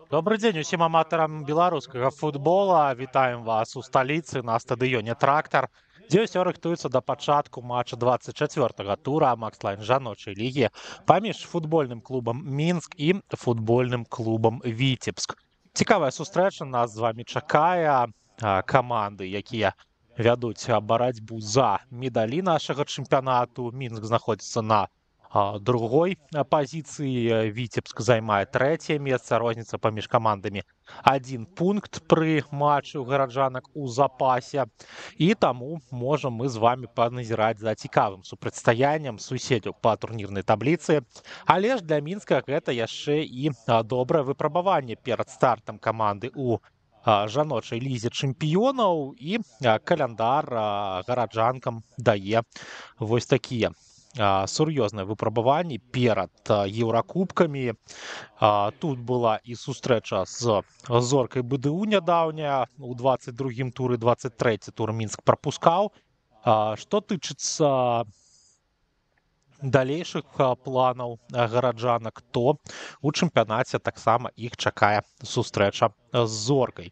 Добрый дзень усім аматарам беларускага футбола. Вітаем вас у сталіцы на стадыёне «Трактар», дзе ўсё рыхтуецца да пачатку матча 24-го тура Макслайн жаночай лігі паміж футбольным клубам «Мінск» і футбольным клубам «Віцебск». Цікавая сустрэча нас з вамі чакае. Каманды, якія вядуць барацьбу за медалі нашага чэмпіянату. «Мінск» знаходзіцца на другой позиции. Витебск займае трэцяе месца. Розніца паміж камандамі 1 пункт пры матчы ў гараджанак у запасе. І таму можам мы з вами паназіраць за цікавым супрацьстаяннем суседзяў па турнірнай табліцы. Але ж для Мінска гэта яшчэ і добрае выпрабаванне перад стартам каманды у жаночай лізе чэмпіёнаў, і каляндар гараджанкам дае вось такія сур'ёзнае выпрабаванне перад еўракубкамі. Тут была і сустрэча з зоркай БДУ нядаўняя у 22-м туры, 23-й тур Мінск прапускаў. Што тычыцца далейшых планаў гараджанак, то у чэмпіянаце таксама іх чакае сустрэча з зоркай.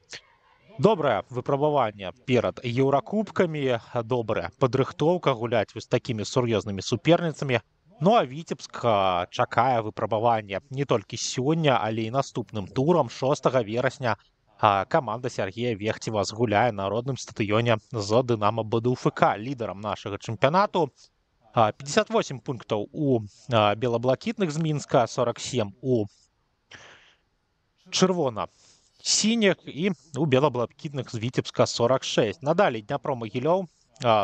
Добрае выпрабаванне перад еўракубкамі, добрая падрыхтоўка, гуляць вось такімі сур'ёзнымі суперніцамі. Ну а Віцебск чакае выпрабаванне не толькі сёння, але і наступным турам 6 верасня. Каманда Сергея Вехцева згуляе на родным стадыёне з Дынамо БДУ-ФК, лідарам нашага чэмпіянату. 58 пунктаў у белаблакітных з Мінска, 47 у чырвона-сініх, і у белаблакітных з Віцебска 46. Надалей Дняпро-Магілёў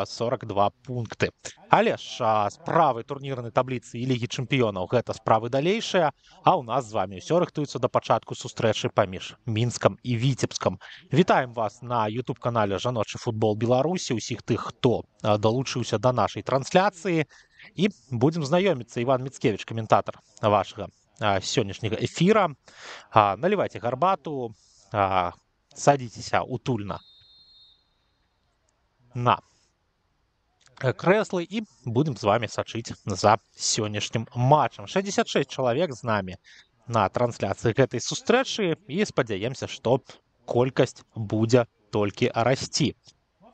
42 пункты. Але ж справы турнірнай табліцы і лігі чэмпіёнаў гэта справы далейшыя, а ў нас з вами ўсё рыхтуецца да пачатку сустрэчы паміж Мінскам і Віцебскам. Вітаем вас на YouTube-канале «Жаночы футбол Беларусі», усіх тых, хто далучыўся да нашай трансляцыі. І будзем знаёміцца. Іван Міцкевіч, каментатар вашага сённяшняга эфіра. Налівайце гарбату, садзіцеся утульна на крэслы, і будем з вами сачыць за сённяшнім матчам. 66 чалавек з намі на трансляцыі гэтай сустрэчы, і спадзяемся, што колькасць будзе толькі расці.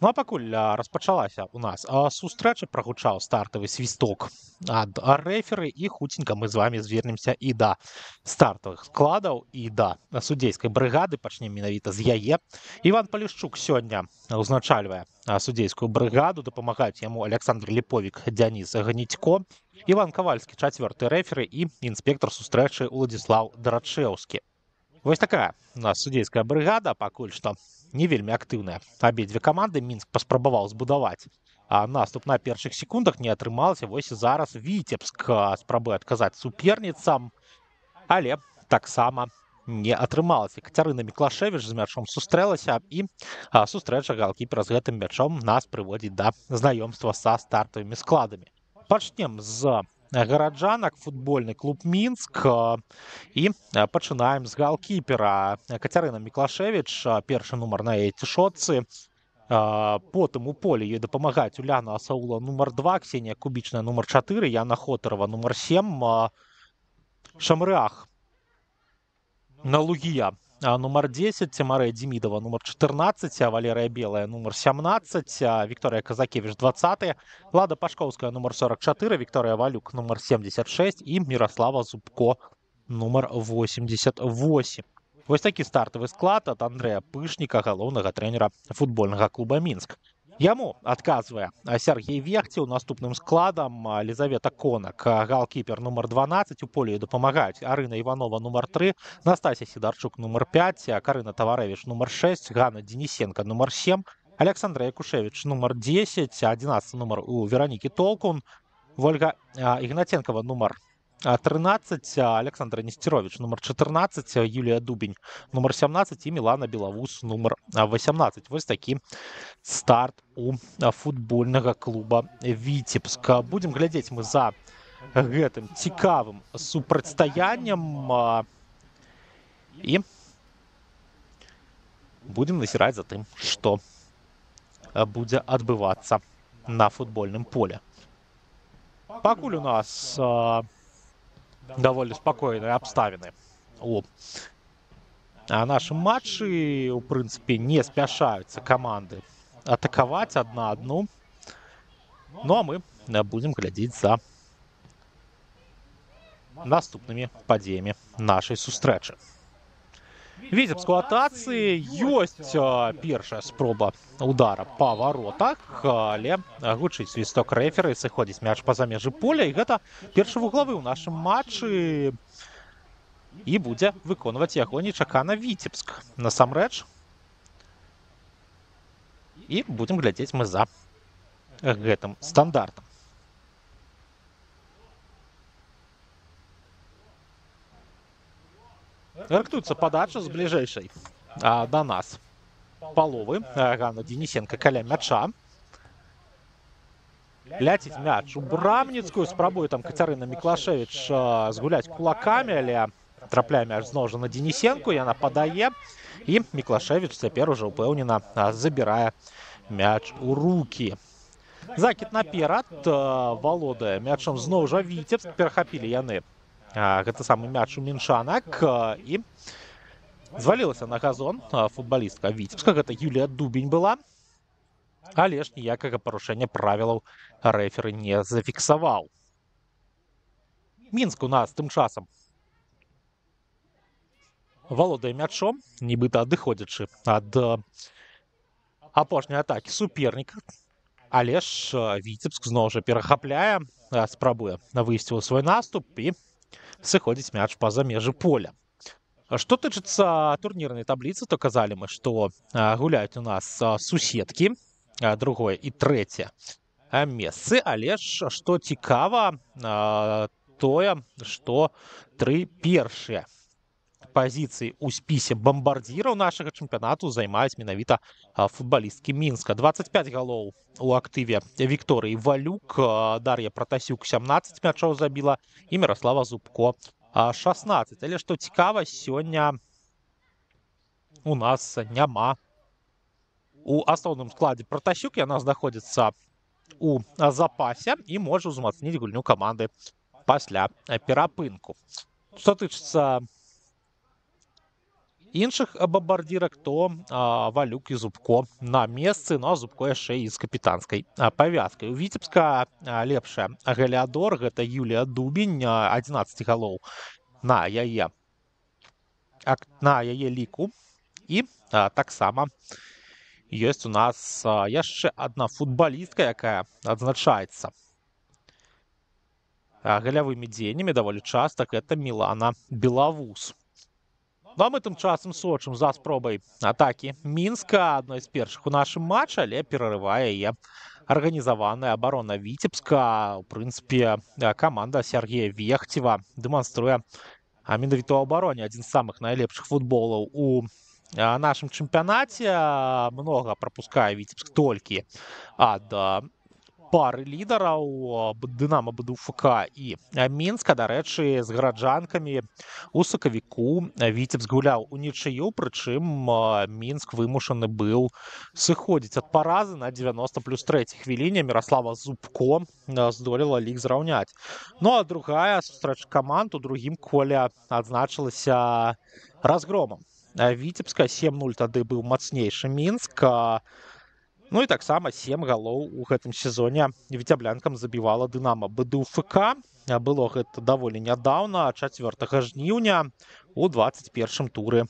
Ну а пакуль распачалася у нас сустрэча, прагучаў стартавы свісток ад рэферы, і хуценька мы з вами звернемся і да стартавых складаў, і да судзейскай брыгады. Пачнем менавіта з яе. Іван Палішчук сёння узначальвае судзейскую брыгаду, дапамагаюць яму Александр Ліповік, Дзяніс Ганіцько, Іван Кавальскі, 4-й рэферы, і інспектор сустрэчы Уладзіслаў Дарачэўскі. Вось такая у нас судзейская брыгада, пакуль што не вельмі актыўная. Абедзве каманды. Мінск паспрабаваў збудаваць наступ на першых секундах, не атрымалася. Вось і зараз Віцебск спрабуе адказаць суперніцам, але таксама не атрымалася. Кацярына Міклашевіч з мячом сустрэлася, і сустрэча галкіпера з гэтым мячом нас прыводзіць да знаёмства са стартавымі складамі. Пачнем з гараджанак, футбольны клуб «Мінск», і пачынаем з галкіпера. Кацярына Міклашевіч, першы нумар на яе цішотцы. Потым у полі ёй дапамагаюць Уляна Асаула, нумар 2, Ксенія Кубічная, нумар 4, Яна Хотарова, нумар 7, Шамрыах Налугія, нумар 10, Марыя Демидова, нумар 14, Валерия Белая, нумар 17, Виктория Казакевич, 20, Лада Пашковская, нумар 44, Виктория Валюк, нумар 76, і Мирослава Зубко, нумар 88. Вось такі стартавы склад ад Андрэя Пышніка, галоўнага трэнера футбольнага клуба «Мінск». Яму адказвае Сергей Вехцеў. Наступным складам Лізавета Конак, галкіпер, нумар 12, у полі дапамагаюць Арына Іванова, нумар 3, Настасья Сідарчук, нумар 5, Карына Таварэвіч, нумар 6, Ганна Денисенко, нумар 7, Александра Якушевич, нумар 10, 11 нумар у Веронікі Толкун, Вольга Ігнатенкова, нумар 13, Александра Нестерович, нумар 14, Юлія Дубень, нумар 17, і Мілана Белавус, нумар 18. Вось такі старт у футбольнага клуба «Віцебска». Будем глядзець мы за гэтым цікавым супрацьстаяннем, і будем назіраць за тым, што будзе адбывацца на футбольным поле. Пакуль у нас довольно спокойные обставины у наши матчы, у прынцыпе, не спяшаюцца каманды атакаваць адна адну. Ну, а мы будзем глядзець за наступнымі падзеямі нашай сустрэчы. Віцебск у атацы, ёсць першая спроба удара па варотах, але гучыць свісток рэферы, сыходзіць мяч па-за межы поля, і гэта першы вуглавы ў нашым матчы, і будзе выконваць яго нечакана Віцебск. Насамрэч, і будзем глядзець мы за гэтым стандартам. Рыхтуецца падача з бліжэйшай да нас паловы. Ганна Денисенко каля мяча. Ляціць мяч у брамніцкую, спрабуе там Кацярына Міклашевіч згуляць кулакамі, але трапляе мяч зноў жа на Денисенку, яна падае, і Міклашевіч цяпер ужо ўпэўнена забірае мяч у рукі. Закід наперад, валодае мячом зноў жа Віцебск, перахапілі яны гэта самы мяч у мінчанак, і звалілася на газон футбалістка Віцебска, гэта Юлія Дубень была, але ж ніякага парушэння правілаў рэферы не зафіксаваў. Мінск у нас тым часам валодае мячом, нібыта адыходзячы ад апошняй атакі суперніка, але ж Віцебск зноў жа перахапляе, спрабуе выйсці ў свой наступ, і сыходзіць мяч па-за межы поля. Што тычыцца турнірнай табліцы, то казалі мы, што гуляюць у нас суседкі, другое і трэцяе месцы, але ж што цікава, тое, што тры першыя пазіцыі ў спісе бамбардзіраў нашага чэмпіянату займаюць менавіта футбалісткі Мінска. 25 галоў у актыве Вікторыі Валюк, Дар'я Пратасюк 17 мячоў забіла і Міраслава Зубко 16. Але што цікава, сёння у нас няма у асноўным складзе Пратасюк, яна знаходзіцца у запасе і можа ўзмацніць гульню каманды пасля перапынку. Што тычыцца іншых бамбардзірак, то Валюк і Зубко на месцы, ну а Зубко яшчэ і з капітанскай павязкай. У Віцебска лепшая галеадор, гэта Юлія Дубень, 11 галоў на яе ліку. І таксама ёсць у нас яшчэ адна футбалістка, якая адзначаецца галявымі дзеяннямі даволі часта, гэта Мілана Белавус. Ну, а мы тым часам сочым за спробай атакі Мінска, адной з першых у нашым матчы, але перарывае яе арганізаваная абарона Віцебска. У прынцыпе, каманда Сергея Вехцева дэманструе менавіта ў абароне адзін з самых найлепшых футболаў у нашым чэмпіянаце. Многа прапускае Віцебск толькі ад пары лідараў Дынама БДУФК і Мінска. Дарэчы, з гараджанкамі у сакавіку Віцебск гуляў унічыю, прычым Мінск вымушаны быў сыходзіць ад паразы на 90+3 хвіліне. Міраслава Зубко здолела лік зраўняць. Ну а другая сустрэча каманд у другім коле адзначылася разгромам Віцебска. 7-0 тады быў мацнейшы Мінск. Ну і таксама 7 галоў у гэтым сезоне віцяблянкам забівала Дынама БДУФК. Было гэта даволі нядаўна, 4 жніўня у 21-м туры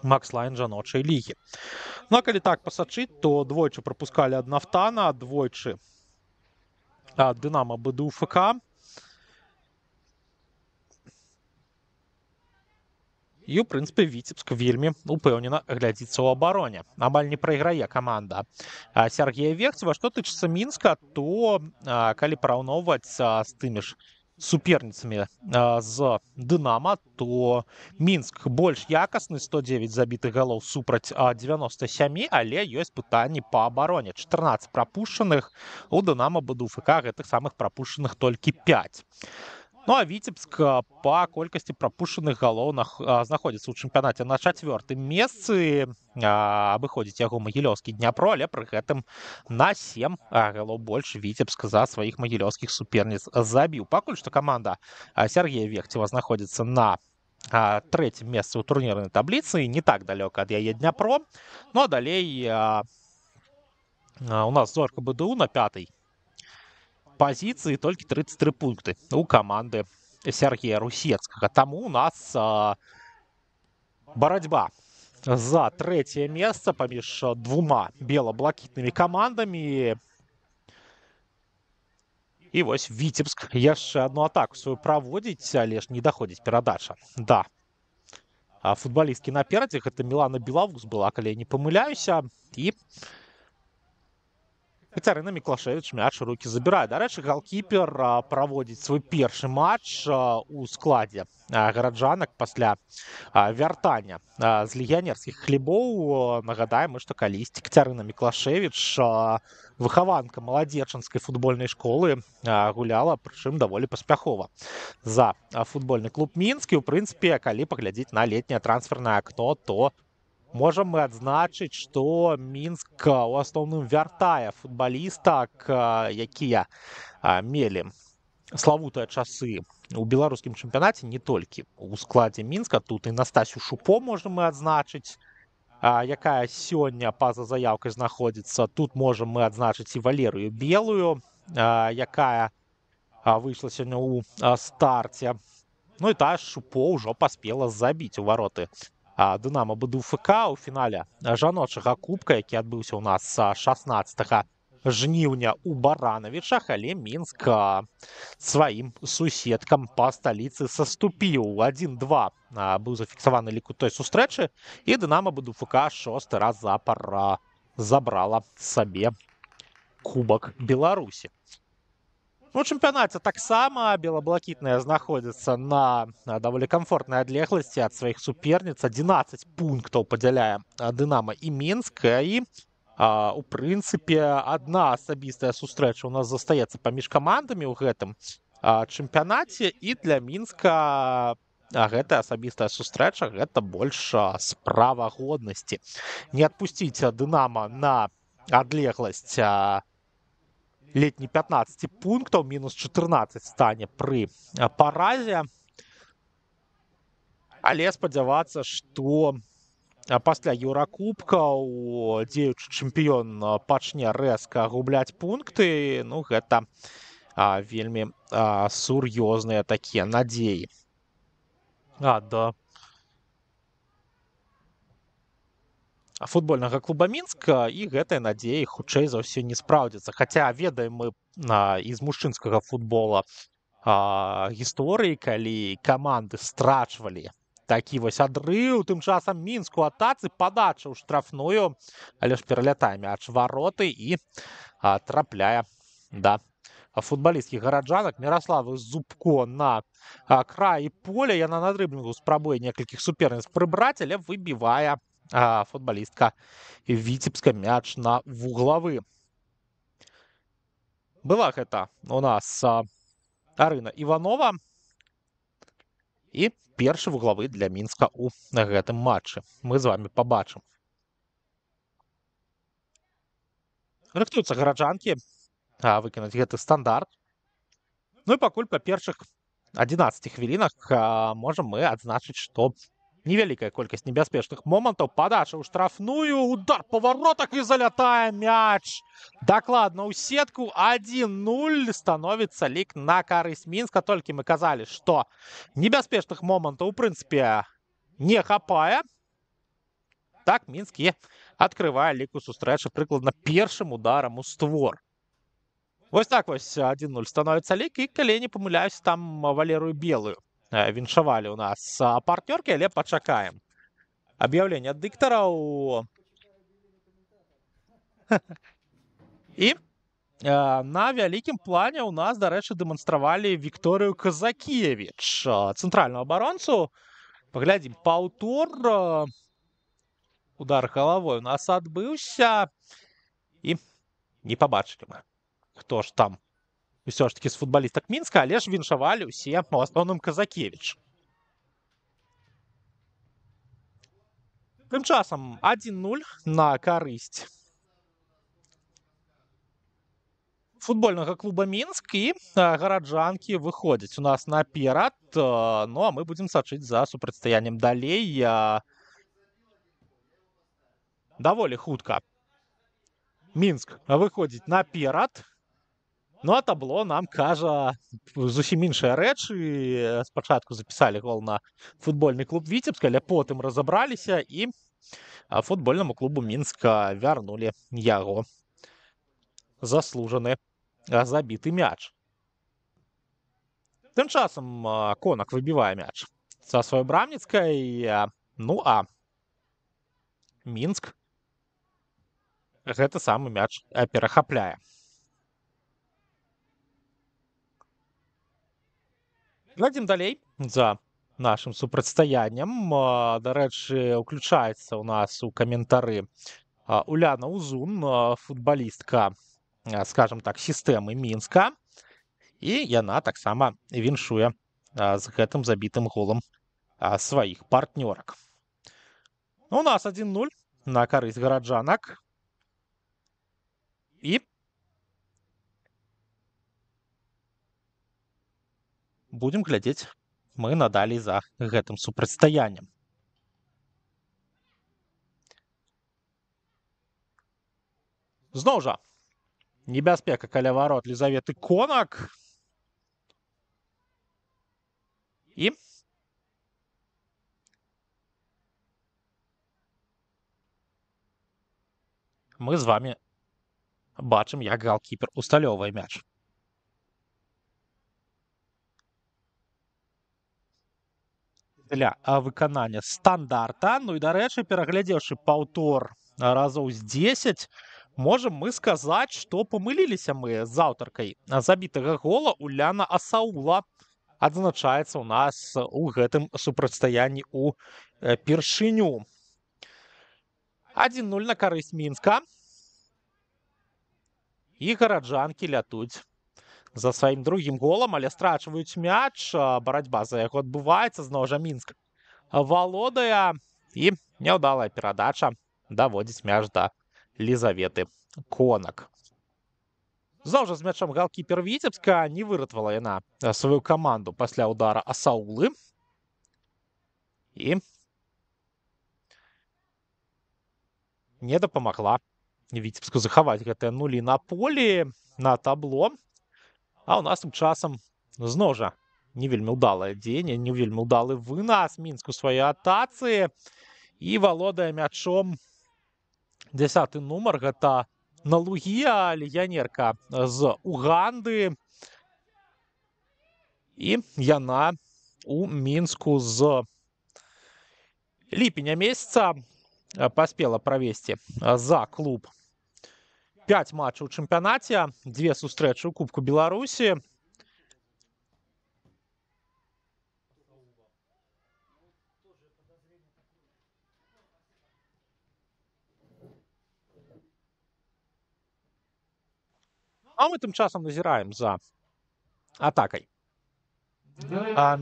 Макслайн жаночай лігі. Ну а калі так пасачыць, то двойчы прапускалі ад Нафтана, двойчы ад Дынама БДУФК. І, у прынцыпе, Віцебск вельмі упэўнена глядзіцца ў абароне. Амаль не прайграе каманда Сергея Вехцева. Што тычыцца Мінска, то калі параўноўваць з тымі ж суперніцамі з Дынама, то Мінск больш якасны, 109 забітых галоў супраць 97, але ёсць пытанні па абароне. 14 прапушчаных, у Дынама БДУФК гэтых самых прапушчаных толькі 5. Ну а Віцебск па колькасці прапушчаных галоў знаходзіцца ў чэмпіянаце на 4-м месцы. Абыходзіць яго магілёўскі Дняпро, але пры гэтым на 7 галоў больш Віцебск за сваіх магілёўскіх суперніц забіў. Пакуль што каманда Сергея Вехцева знаходзіцца на трэцім месцы ў турнірнай табліцы, не так далёка ад яе Дняпро, но далей у нас Зорка БДУ на 5-й пазіцыі, толькі 33 пункты у каманды Сергея Русецкага. Таму у нас барацьба за трэцяе месца паміж двума бела-блакітнымі камандамі. І вось Віцебск яшчэ одну атаку сваю праводзіць, але ж не даходзіць перадача. Да. Футбалісткі наперадзе, гэта Мілана Белавуз была, калі я не памыляюся. І Кацярына Міклашевіч мяч у рукі забірае. Дарэчы, галкіпер праводзіць свой першы матч у складзе гараджанак пасля вяртання з легіянерскіх хлебоў. Нагадаем, што калісьці Кацярына Міклашевіч, выхаванка маладзечанскай футбольнай школы, гуляла, прычым даволі паспяхова за футбольны клуб Мінскі. У прынцыпе, калі паглядзець на летняе трансфернае акно, то можам мы адзначыць, што Мінск у асноўным вяртае футбалістак, якія мелі славутыя часы у беларускім чэмпіянаце, не толькі у складзе Мінска. Тут і Настасю Шупо можам мы адзначыць, якая сёння па-за заяўкай знаходзіцца. Тут можам мы адзначыць і Валерыю Белую, якая выйшла сёння ў старце. Ну і тая Шупо ўжо паспела забіць у вароты Дынамо БДУ ФК у фінале жаночага кубка, які адбыўся ў нас 16 жніўня ў Баранавічах, але Мінск сваім суседкам па сталіцы саступіў. 1-2 быў зафіксаваны лік у той сустрэчы, і Дынамо БДУ ФК 6-й раз запар забрала сабе кубак Беларусі. У чэмпіянаце таксама бела-блакітныя знаходзяцца на даволі камфортнай адлегласці ад сваіх суперніц. 11 пунктаў падзяляе Дынамо і Мінск. І, у прынцыпе, адна асабістая сустрэча ў нас застаецца паміж камандамі ў гэтым чэмпіянаце. І для Мінска гэтая асабістая сустрэча — гэта больш справа годнасці. Не адпусціць Дынамо на адлегласць летні 15 пунктаў, мінус 14 стане пры паразе. Але спадзявацца, што пасля Еўракубкаў дзеючы чэмпіён пачне рэзка губляць пункты, ну, гэта вельмі сур'ёзныя такія надзеі ад футбольнага клуба Мінска, і гэтыя надзеі хутчэй за ўсё не спраўдзяцца. Хаця ведаем мы з мужчынскага футбола гісторыі, калі каманды страчвалі такі вось адрыў. Тым часам Мінск у атацы, падача ў штрафную, але ж пералятае мяч вароты і трапляе да футбалісткі гараджанак Міраславы Зубко на краі поля. Яна на дрыблінгу спрабуе некалькіх суперніц прыбраць, але выбівае футболістка Віцебска мяч на вуглавы. Была гэта у нас Арына Іванова, і першы вуглавы для Мінска ў гэтым матчы мы з вами пабачым. Рыхтуюцца гараджанкі выканаць гэты стандарт. Ну і пакуль па першых 11 хвілінах можам мы адзначыць, што невялікая колькасць небяспечных момантаў. Падача ў штрафную, удар па варотах і залятае мяч дакладна ў сетку. 1-0 становіцца лік на карысць Мінска. Толькі мы казалі, што небяспечных момантаў у прынцыпе не хапае. Так Мінск і адкрывае лік у сустрэчы прыкладна першым ударам у створ. Вось так вось 1-0 становіцца лік, і калі не памыляюсь, там Валерыю Белую віншавалі ў нас партнёркі, але пачакаем аб'яўлення дыктараў. І на вялікім плане ў нас, дарэчы, дэманстравалі Вікторыю Казакевіч, цэнтральную абаронцу. Паглядзім паўтор. Удар галавой у нас адбыўся, і не пабачылі мы, хто ж там ўсё ж такі з футбалістак Мінска, але ж віншавалі ўсе у асноўным Казакевіч. Тым часам 1-0 на карысць футбольнага клуба Мінск і гараджанкі выходзяць у нас наперад. Ну а мы будзем сачыць за супрацьстаяннем далей. Даволі хутка Мінск выходзіць наперад. Ну а табло нам кажа зусім іншыя рэчы. Спачатку запісалі гол на футбольны клуб Віцебск, але потым разабраліся і футбольнаму клубу Мінска вярнулі яго заслужаны забіты мяч. Тым часам Конак выбівае мяч са сваёй брамніцкай. Ну а Мінск гэты самы мяч перахапляе. Глядзім далей за нашым супрацьстаяннем. Дарэчы, уключаецца ў нас у каментары Уляна Узун, футбалістка, скажем так, сістэмы Мінска. І яна таксама віншуе з гэтым забітым голам сваіх партнёрак. У нас 1-0 на карысць гараджанак. І будзем глядзець мы надалей за гэтым супрацьстаяннем. Зноў жа, небяспека каля варот Лізаветы Конак. І мы з вами бачым, як галкіпер усталёўвае мяч. Для выканання стандарта. Ну і, дарэчы, пераглядзеўшы паўтор разоў з 10, можам мы сказаць, што памыліліся мы з аўтаркай забітага гола. Уляна Асаула адзначаецца ў нас у гэтым супрацьстаянні упершыню. 1-0 на карысць Мінска. І гараджанкі лятуць за сваім другім голам, але страчваюць мяч. Барацьба за яго адбываецца. Зноў жа Мінск валодае. І няўдалая перадача даводзіць мяч да Лізаветы Конак. Зноў жа з мячом галкіпер Віцебска. Не выратавала яна сваю каманду пасля ўдара Асаулы. І не дапамагла Віцебску захаваць гэтыя нулі на полі, на табло. А ў нас тым часам зноў жа не вельмі ўдалае дзеянне, не вельмі ўдалы вынас Мінску сваёй атацы. І валодае мячом 10-й нумар. Гэта Налугія, легіянерка з Уганды. І яна у Мінску з ліпеня месяца паспела правесці за клуб 5 матчаў у чэмпіянаце, 2 сустрэчы ў Кубку Беларусі. А мы тым часам назіраем за атакай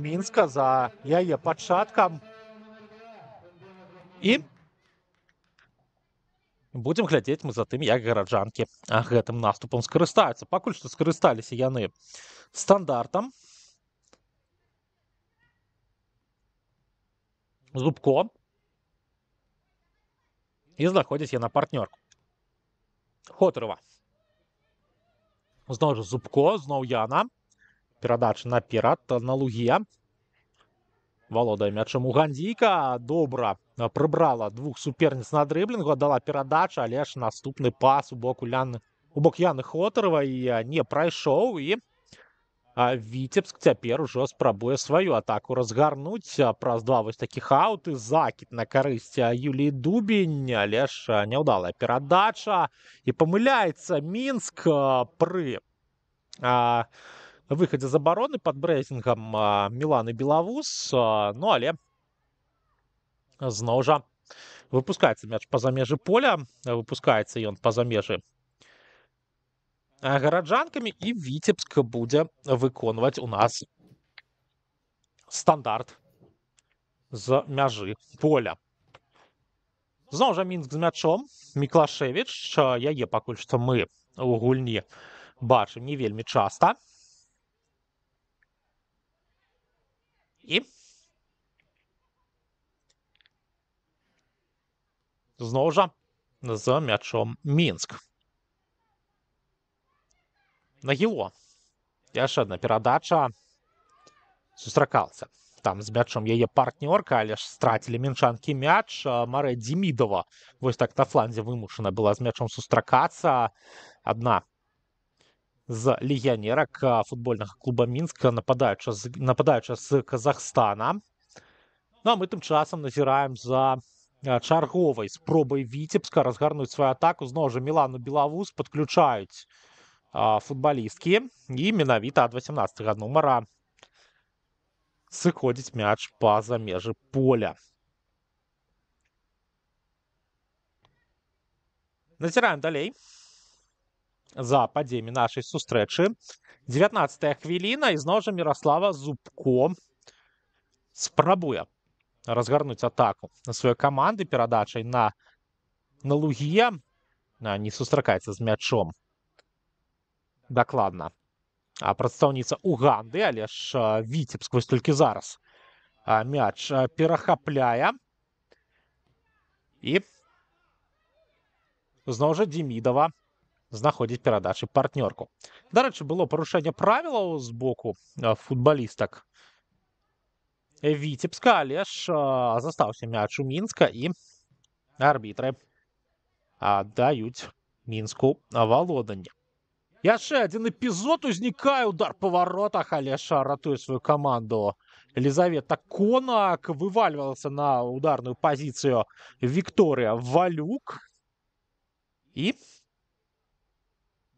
Мінска, за яе пачаткам. І будзем глядзець мы за тым, як гараджанкі гэтым наступам скарыстаюцца. Пакуль што скарысталіся яны стандартам. Зубко. І знаходзіць яна партнёрку. Хотарова. Зноў жа Зубко, зноў Яна. Перадача наперад, Налугія. Валодае мячом угандзійка. Добра прыбрала двух суперніц на дрыблінгу, аддала перадачу, але ж наступны пас у бок Яны Хотаровай не прайшоў. І Віцебск цяпер ужо спрабуе сваю атаку разгарнуць праз 2 вось такіх аўты. Закід на карысць Юліі Дубень, але ж няўдалая перадача. І памыляецца Мінск пры выхадзе з абароны пад брэсінгам Міланы Белавус. Ну, але зноў жа выпускаецца мяч па-за межы поля. Выпускаецца ён па-за межы гараджанкамі, і Віцебск будзе выконваць у нас стандарт з мяжы поля. Зноў жа Мінск з мячом. Міклашевіч. Яе пакуль што мы у гульні бачым не вельмі часта. І зноў жа за мячом Мінск. Нагіло. Яшчэ адна перадача. Сустракаўся там з мячом яе партнёрка, але ж страцілі мінчанкі мяч. Марэ Демідова вось так на фланзе вымушана была з мячом сустракацца. Адна з легіянерак футбольнага клуба Мінска, нападаюча з Казахстана. Ну а мы тым часам назіраем за чарговай спробай Віцебска разгарнуць сваю атаку. Зноў жа Мілану Белавуз падключаюць футбалісткі, і менавіта ад 18-го нумара сыходзіць мяч па-за межы поля. Назіраем далей за падзеямі нашай сустрэчы. 19-я хвіліна, і зноў жа Міраслава Зубко спрабуе разгарнуць атаку на сваёй каманды перадачай на Лугія. Не сустракаецца з мячом дакладна прадстаўніца Уганды, але ж Віцебск вось толькі зараз мяч перахапляе. І зноў жа Демідова знаходзіць перадачы партнёрку. Дарэчы, было парушэнне правілаў з боку футбалістак Віцебска, але ж застаўся мяч у Мінска, і арбітры даюць Мінску валоданне. Яшчэ адзін эпізод узнікае, удар па варотах, але ж ратуе сваю каманду Елізавета Конак. Вывальвалася на ударную пазіцыю Вікторыя Валюк і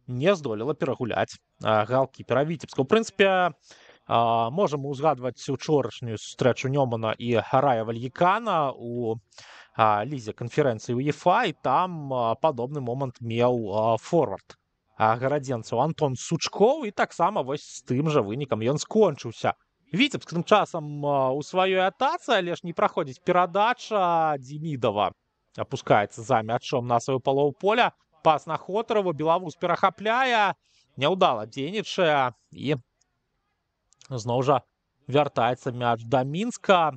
не здолела перагуляць галкіпера Віцебска. У прынцыпе, можам узгадваць учорашнюю сустрэчу Нёмана і Гарая Вальякана у лізе канферэнцыі УЕФА, і там падобны момант меў форвард гарадзенцаў Антон Сучкоў, і таксама вось з тым жа вынікам ён скончыўся. Віцебск тым часам у сваёй атацы, але ж не праходзіць перадача. Демідова апускаецца за мячом на сваю палову поля. Пас на Хотарову, Белавуз перахапляе, няўдала дзейнічае, і зноў жа вяртаецца мяч да Мінска.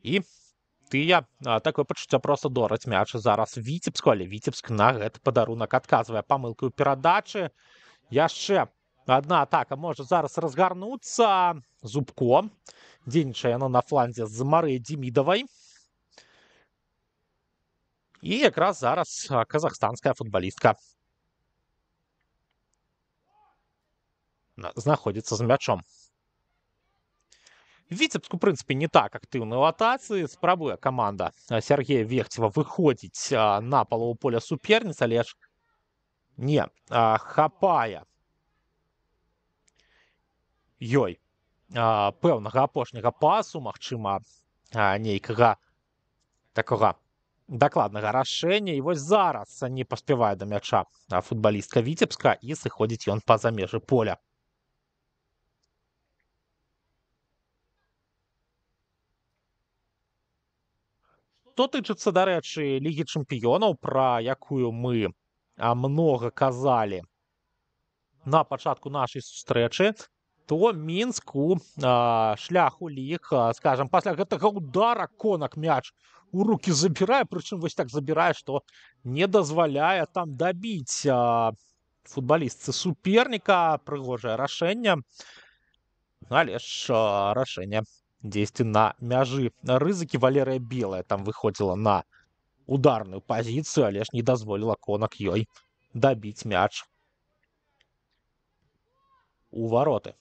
І тыя, такое пачуццё, проста дораць мяч зараз Віцебску, але Віцебск на гэты падарунак адказвае памылкаю перадачы. Яшчэ адна атака можа зараз разгарнуцца. Зубко. Дзейнічае яно на фланзе з Марэй Демідавай. І якраз зараз казахстанская футбалістка знаходзіцца з мячом. Віцебск, у прынцыпе, не так актыўны ў атацы. Спрабуе каманда Сергея Вехцева выходзіць на палову поля суперніц, але ж не хапае ёй пэўнага апошняга пасу, магчыма, нейкага такога дакладнага рашэння. І вось зараз не паспявае да мяча футбалістка Віцебска, і сыходзіць ён па-за межы поля. Што тычыцца, дарэчы, Лігі чэмпіёнаў, пра якую мы многа казалі на пачатку нашай сустрэчы, то Мінск у шляху ліг, скажам, пасля гэтага удара Конак мяч у рукі забірае, прычым вось так забірае, што не дазваляе там дабіць футбалістцы суперніка. Прыгожае рашэнне, але ж рашэнне дзесьці на мяжы рызыкі. Валерыя Белая там выходзіла на ударную пазіцыю, але ж не дазволіла Конак ёй дабіць мяч у вароты.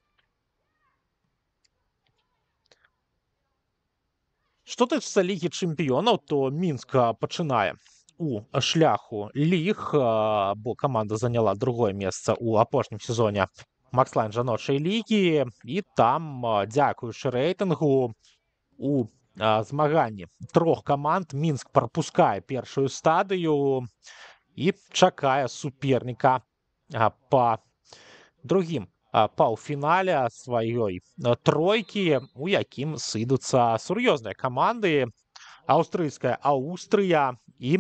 Што тычыцца Лігі чэмпіёнаў, то Мінск пачынае у шляху ліг, бо каманда заняла другое месца ў апошнім сезоне Макслайн жаночай лігі, і там, дзякуючы рэйтынгу, у змаганні трох каманд Мінск прапускае першую стадыю і чакае суперніка па другім паўфінале сваёй тройкі, у якім сыдуцца сур'ёзныя каманды: аўстрыйская Аўстрыя і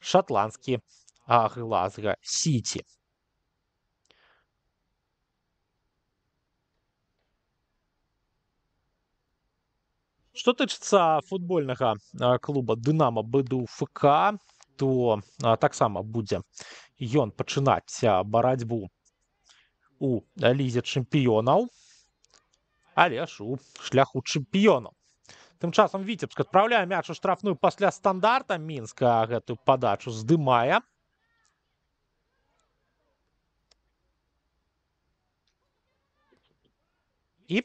шатландскі Глазго Сіці. Што тычыцца футбольнага клуба Дынамо БДУ ФК, то таксама будзе ён пачынаць барацьбу у лізе чэмпіёнаў, але ж у шляху чэмпіёнаў. Тым часам Віцебск адпраўляе мяч у штрафную пасля стандарта. Мінска гэтую падачу здымае. І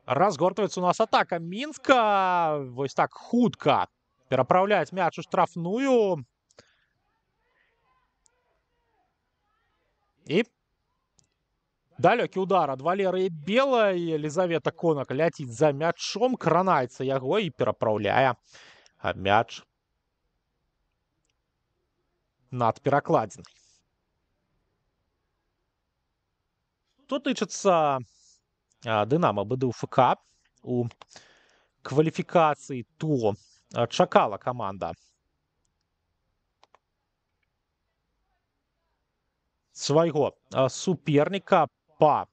разгортваецца у нас атака Мінска. Вось так хутка перапраўляць мяч у штрафную. І далёкі удар ад Валерыі Белай. Елізавета Конак ляціць за мячом, кранаецца яго і перапраўляе мяч над перакладзінай. Што тычыцца Дынамо БДУ ФК у кваліфікацыі, то чакала каманда свайго суперніка па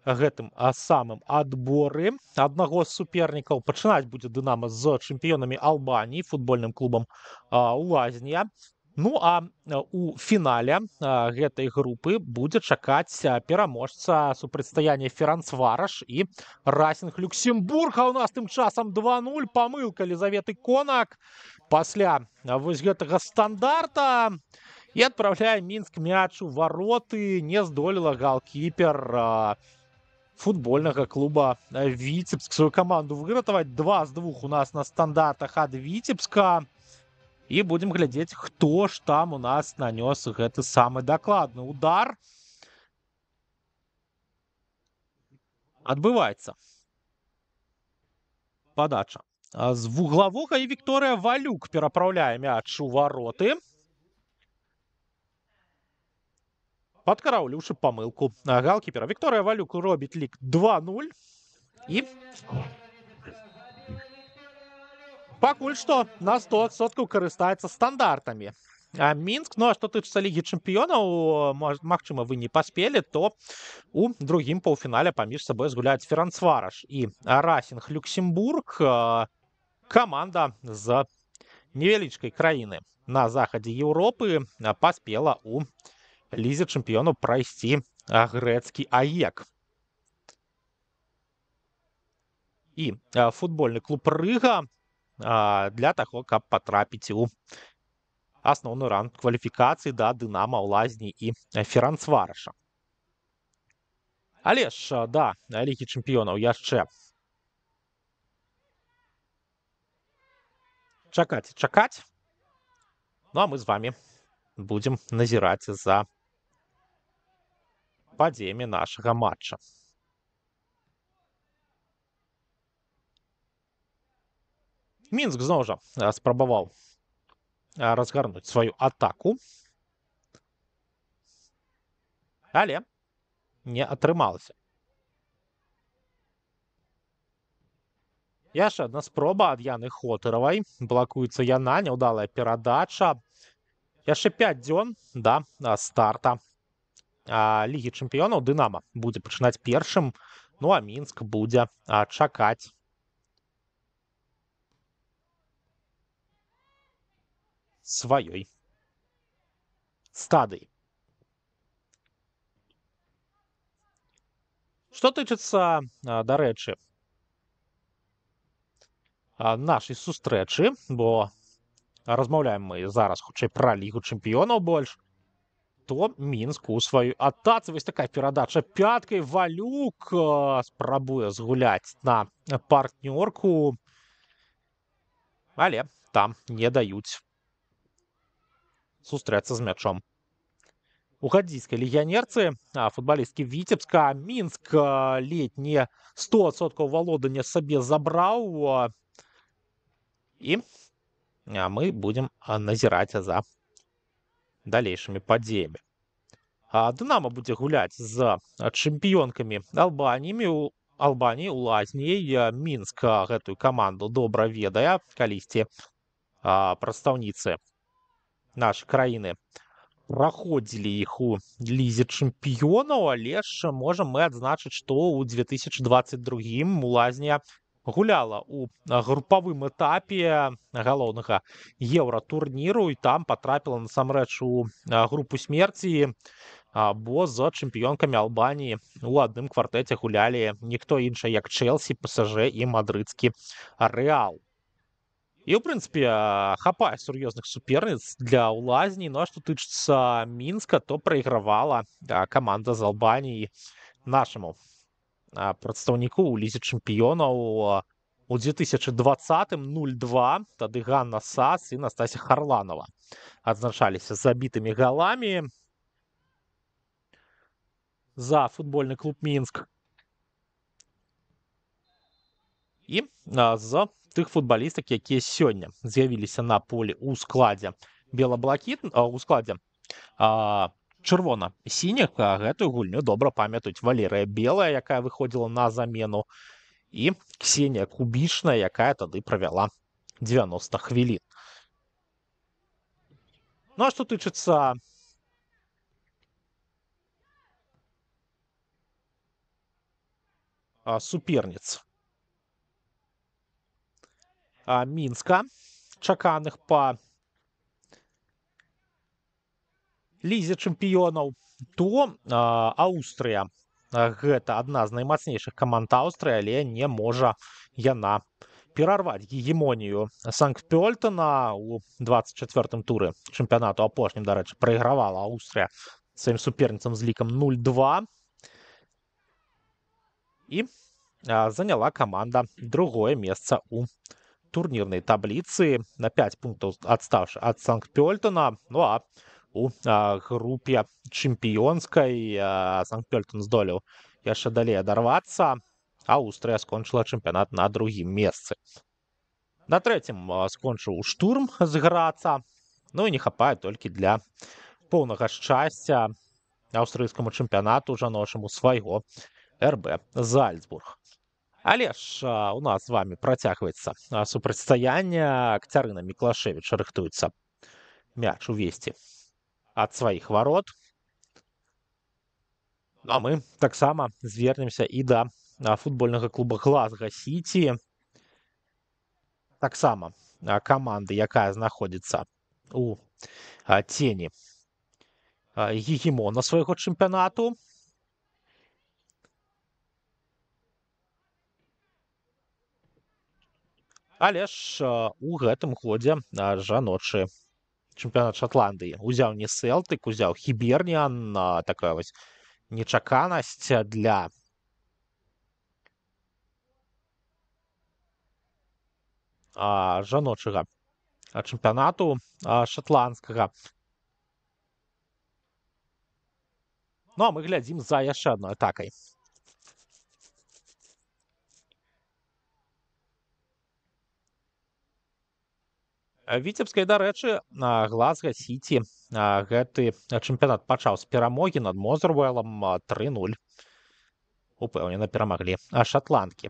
гэтым самым адборы аднаго з супернікаў. Пачынаць будзе Дынамо з чэмпіёнамі Албаніі, футбольным клубам Лазня. Ну а у фінале гэтай групы будзе чакаць пераможца супрацьстаяння Ференцвараш і Расінг Люксембург. А у нас тым часам 2-0. Памылка Елізаветы Конак пасля вось гэтага стандарта. І адпраўляе Мінск мяч у вароты. Не здолела галкіпер футбольнага клуба Віцебск сваю каманду выратаваць. 2 з 2 у нас на стандартах ад Віцебска. І будзем глядзець, хто ж там у нас нанёс гэты самы дакладны удар. Адбываецца падача з вуглавога, і Вікторыя Валюк перапраўляе мяч у вароты, падкараўліўшы памылку галкіпера. Вікторыя Валюк робіць лік 2-0. І пакуль што на 100% карыстаецца стандартамі Мінск. Ну а што тычыцца лігі чэмпіёнаў, магчыма, вы не паспелі, то у другім паўфінале паміж сабой згуляюць Ференцвараш і Расінг Люксембург. Каманда з невялічкай краіны на захадзе Еўропы паспела у лізе чэмпіёнаў прайсці грэцкі АЕК. І футбольны клуб Рыга для таго, каб патрапіць у асноўны ранг кваліфікацыі да Дынамо, Лазні і Ференцвараша. Але ж да лігі чэмпіёнаў яшчэ чакаць. Ну а мы з вами будзем назіраць за падзеямі нашага матча. Мінск зноў жа спрабаваў разгарнуць сваю атаку, але не атрымалася. Яшчэ адна спроба ад Яны Хотаравай. Блакуецца яна, няўдалая перадача. Яшчэ 5 дзён да старта лігі чэмпіёнаў. Дынамо будзе пачынаць першым, ну а Мінск будзе чакаць сваёй стадыі. Што тычыцца, дарэчы, нашай сустрэчы, бо размаўляем мы зараз хутчэй пра лігу чэмпіёнаў больш, то Мінск у сваёй атацы. Вось такая перадача пяткай. Валюк спрабуе згуляць на партнёрку, але там не даюць сустрэцца з мячом у гадзійскай легіянерцы, футбалісткі Віцебска. Мінск ледзь не 100% валодання сабе забраў, і мы будзем назіраць за далейшымі падзеямі. Дынамо будзе гуляць з чэмпіёнкамі Албаніі, у Лазняй. Мінск гэтую каманду добра ведае, калісьці прадстаўніцы нашай краіны праходзілі іх у лізе чэмпіёнаў, але ж можам мы адзначыць, што ў 2022 лазня гуляла ў групавым этапе галоўнага еўратурніру і там патрапіла насамрэч у групу смерці, бо з чэмпіёнкамі Албаніі у адным квартэце гулялі ніхто іншы, як Чэлсі, ПСЖ і мадрыдскі Рэал. І, ў прынцыпе, хапае сур'ёзных суперніц для лазні. Ну, а што тычыцца Мінска, то прайгравала каманда з Албаніі нашаму прадстаўніку ў лізе чэмпіёнаў у 2020-м 0-2. Тады Ганна Сас і Настасья Харланова адзначаліся забітымі галамі за футбольны клуб Мінск. І з тых футбалістак, якія сёння з'явіліся на полі ў складзе у складзе чырвона-сініх, гэтую гульню добра памятаюць Валерыя Белая, якая выходзіла на замену, і Ксенія Кубічная, якая тады правяла 90 хвілін. Ну, а што тычыцца суперніц Мінска, чаканых па лізе чэмпіёнаў, то Аўстрыя гэта адна з наймацнейшых каманд Аўстрыі, але не можа яна перарваць гегемонію Санкт-Пёльтена. У 24-м туры чэмпіянату апошнім, дарэчы, прайгравала Аўстрыя сваім суперніцам з лікам 0-2 і заняла каманда другое месца ў турнірнай табліцы, на 5 пунктаў адстаўшы ад Санкт-Пёльтена. Ну, а у групе чэмпіёнскай Санкт-Пёльтен здолеў яшчэ далей адарвацца, а Аўстрыя скончыла чэмпіянат на другім месцы. На трэцім скончыў Штурм з Граца. Ну, і не хапае толькі для поўнага шчасця аўстрыйскаму чэмпіянату жаночаму свайго РБ Зальцбург. Але ж у нас з вами працягваецца супрацьстаянне. Кацярына Міклашевіч рыхтуецца мяч увесці ад сваіх варот. Ну, а мы таксама звернемся і да футбольнага клуба Глазга Сіці. Таксама каманды, якая знаходзіцца у цені гегемона свайго чэмпіянату. Але ж у гэтым годзе жаночы чэмпіянат Шатландыі узяў не Селтык, узяў Хіберніан. Такая вось нечаканасць для жаночага чэмпіянату шатландскага. Ну, а мы глядзім за яшчэ адной атакай. Віцебскай, дарэчы, Глазга Сіці гэты чэмпіянат пачаў з перамогі над Мозервелам 3-0. Упэўнена перамаглі шатландкі.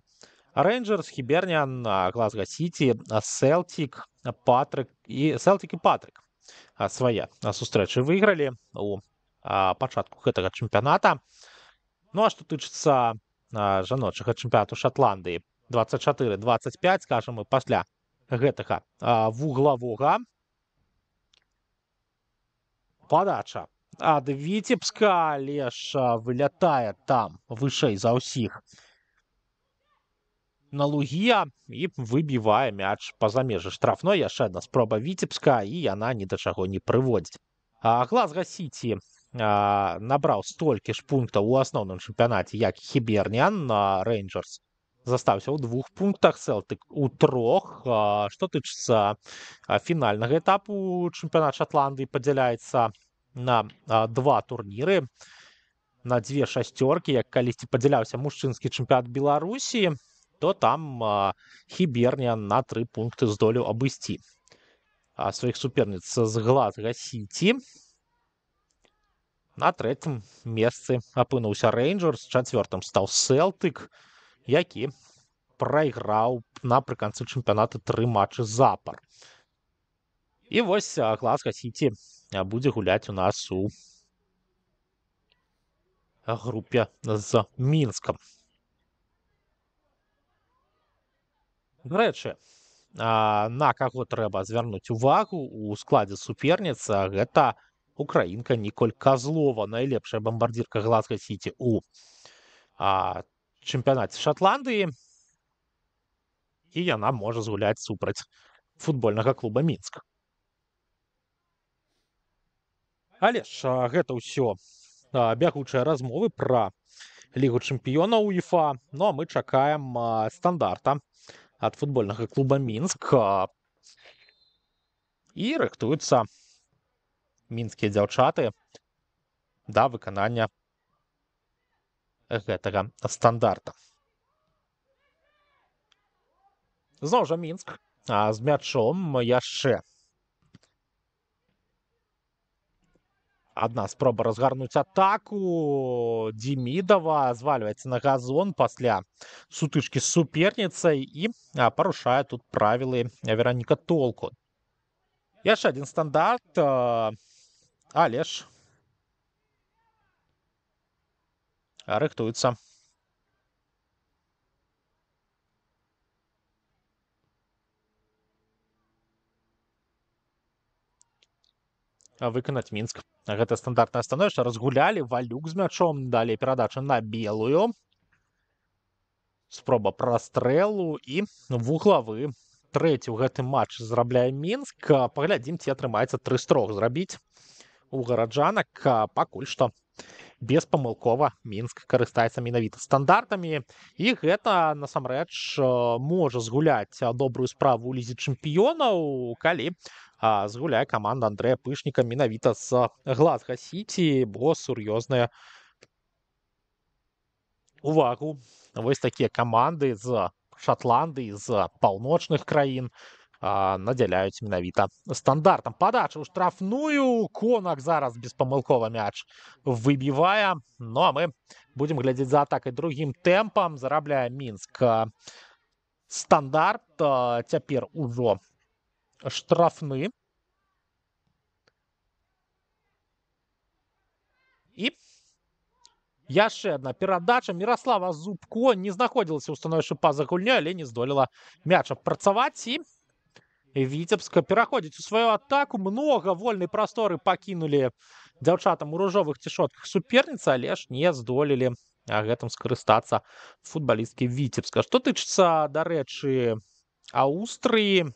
Рейнджерс, Хіберніан, Глазга Сіці, Селтік і Патрык свае сустрэчы выйгралі у пачатку гэтага чэмпіяната. Ну, а што тычыцца жаночага чэмпіянату Шатландыі 24-25, скажам мы, пасля гэтага вуглавога. Падача ад Віцебска, але ж вылятае там вышэй за ўсіх на Лугія і выбівае мяч па-за межы штрафной. Яшчэ адна спроба Віцебска, і яна ні да чаго не прыводзіць. Глазга Сіці набраў столькі ж пунктаў у асноўным чэмпіянаце, як Хіберніан. Рейнджерс застаўся ў 2 пунктах, Селтык у 3. Што тычыцца фінальнага этапу, чэмпіянат Шатландыі падзяляецца на 2 турніры, на 2 шасцёркі. Як калісьці падзяляўся мужчынскі чэмпіянат Беларусі, то там Хіберніан на 3 пункты здолеў абысці сваіх суперніц з Глазга Сіці. На 3-м месцы апынуўся Рейнджерс, 4-м стаў Селтык, які прайграў напрыканцы чэмпіянату 3 матчы запар. І вось Глазга Сіті будзе гуляць у нас у групе з Мінскам. До рэчы, на каго трэба звярнуць увагу у складзе суперніца, гэта украінка Ніколь Казлова, найлепшая бамбардзірка Глазга Сіті у чэмпіянаце Шатландыі. І яна можа згуляць супраць футбольнага клуба Мінск. Але ж гэта ўсё бягучыя размовы пра Лігу чэмпіёнаў УЕФА. Ну а мы чакаем стандарта ад футбольнага клуба Мінск. І рыхтуюцца мінскія дзяўчаты да выканання гэтага стандарта. Зноў жа Мінск з мячом яшчэ адна спроба разгарнуць атаку. Демидова звальваецца на газон пасля сутычкі з суперніцай і парушае тут правілы Вераніка Толку. Яшчэ адзін стандарт, але ж рыхтуецца. Выканаць Мінск. Гэта стандартнае становішча. Разгулялі, Валюк з мячом, далей перадача на белую. Спроба прастрэлу і вуглавы. Трэці ў гэтым матчы зарабляе Мінск. Паглядзім, ці атрымаецца 3 з 3 зрабіць у гараджанак. Пакуль што беспамылкова Мінск карыстаецца менавіта стандартамі. І гэта, насамрэч, можа згуляць добрую справу ў Лізе чэмпіёнаў, калі згуляе каманда Андрэя Пышніка менавіта з Глазга Сіті, бо сур'ёзная увагу вось такія каманды з Шатландыі, з паўночных краін надзяляюць менавіта стандартам. Падача ў штрафную. Конак зараз беспамылкова мяч выбівае. Ну а мы будзем глядзець за атакай другім тэмпам. Зарабляе Мінск стандарт. Цяпер ужо штрафны. І яшчэ адна перадача. Міраслава Зубко не знаходзілася ў становішчы па-за гульнёй, але не здолела мяч апрацаваць. І Віцебска пераходзіць у сваю атаку. Многа вольнай прасторы пакінулі дзяўчатам у ружовых цішотках суперніцы, але ж не здолелі гэтым скарыстацца футбалісткі Віцебска. Што тычыцца, дарэчы, Аўстрыі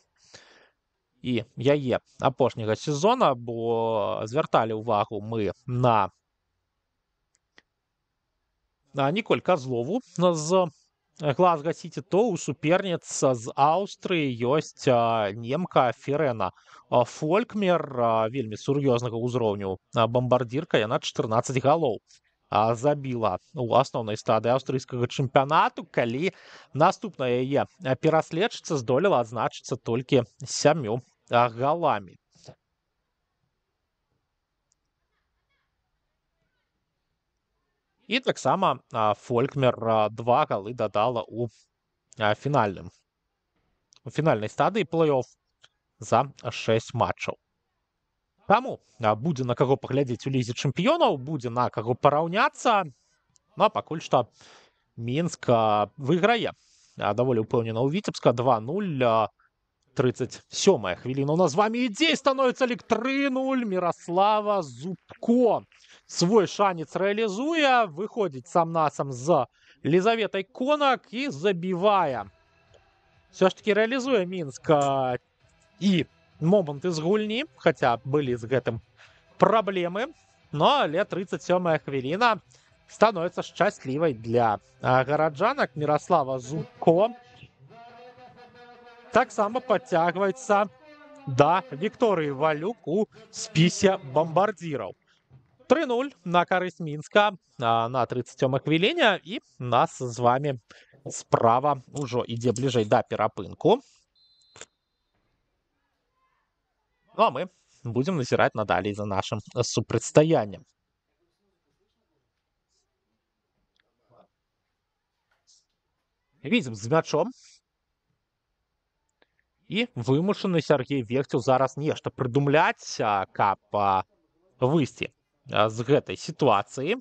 і яе апошняга сезона, бо звярталі ўвагу мы на Ніколь Казлову з Глазга Сіті, то ў суперніц з Аўстрыі ёсць немка Ферена Фолькмер, вельмі сур'ёзнага ўзроўню бамбардзірка. Яна 14 галоў забіла у асноўнай стадыі аўстрыйскага чэмпіянату, калі наступная яе пераследчыца здолела адзначыцца толькі 7 галамі. І таксама Фолькмер 2 галы дадала у фінальнай стадыі плэй-оф за 6 матчаў. Таму будзе на каго паглядзець у Лізе чэмпіёнаў, будзе на каго параўняцца. Ну а пакуль што Мінск выйграе даволі ўпэўнена ў Віцебска 2-0. 37-я хвіліна. У нас з вамі ідзе, становіцца лік 3-0. Міраслава Зубко свой шанец рэалізуе, выходзіць сам-насам з Лізаветай Конак і забівае. Все ж таки рэалізуе Мінск і моманты з гульні, хаця былі з гэтым праблемы. Но але 37-я хвіліна становіцца шчаслівай для гараджанак. Міраслава Зубко таксама падцягваецца да Вікторыі Валюк у спісе бамбардзіраў. 3-0 на карысць Мінска на 37-й хвіліне, і нас з вамі справа ўжо ідзе бліжэй да перапынку. Ну а мы будзем назіраць надалей за нашым супрацьстаяннем. Віцебск з мячом. І вымушаны Сяргей Вехцеў зараз нешта прыдумляць, каб выйсці з гэтай сітуацыі.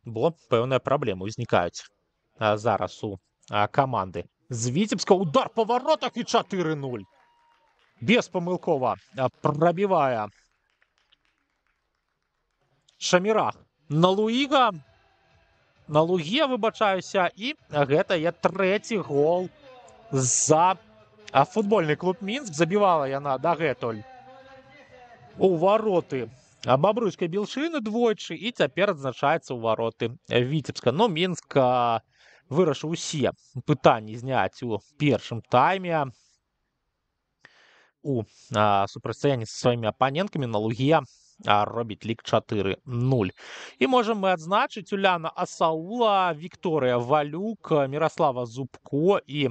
Бо пэўныя праблемы ўзнікаюць зараз у каманды. З Віцебска удар па варотах і 4-0. Беспамылкова прабівае Шамірах на Луіга. На Луге, выбачаюся, і гэта трэці гол за футбольны клуб Мінск. Забівала яна дагэтуль у вароты бабруйскай Белшыны двойчы і цяпер адзначаецца ў вароты Віцебска. Но Мінск вырашыў усе пытанні зняць у першым тайме. У супрацьстаянні са сваімі апаненткамі на Луге робіць лік 4-0. І можам мы адзначыць Уляна Асаула, Вікторыя Валюк, Міраслава Зубко і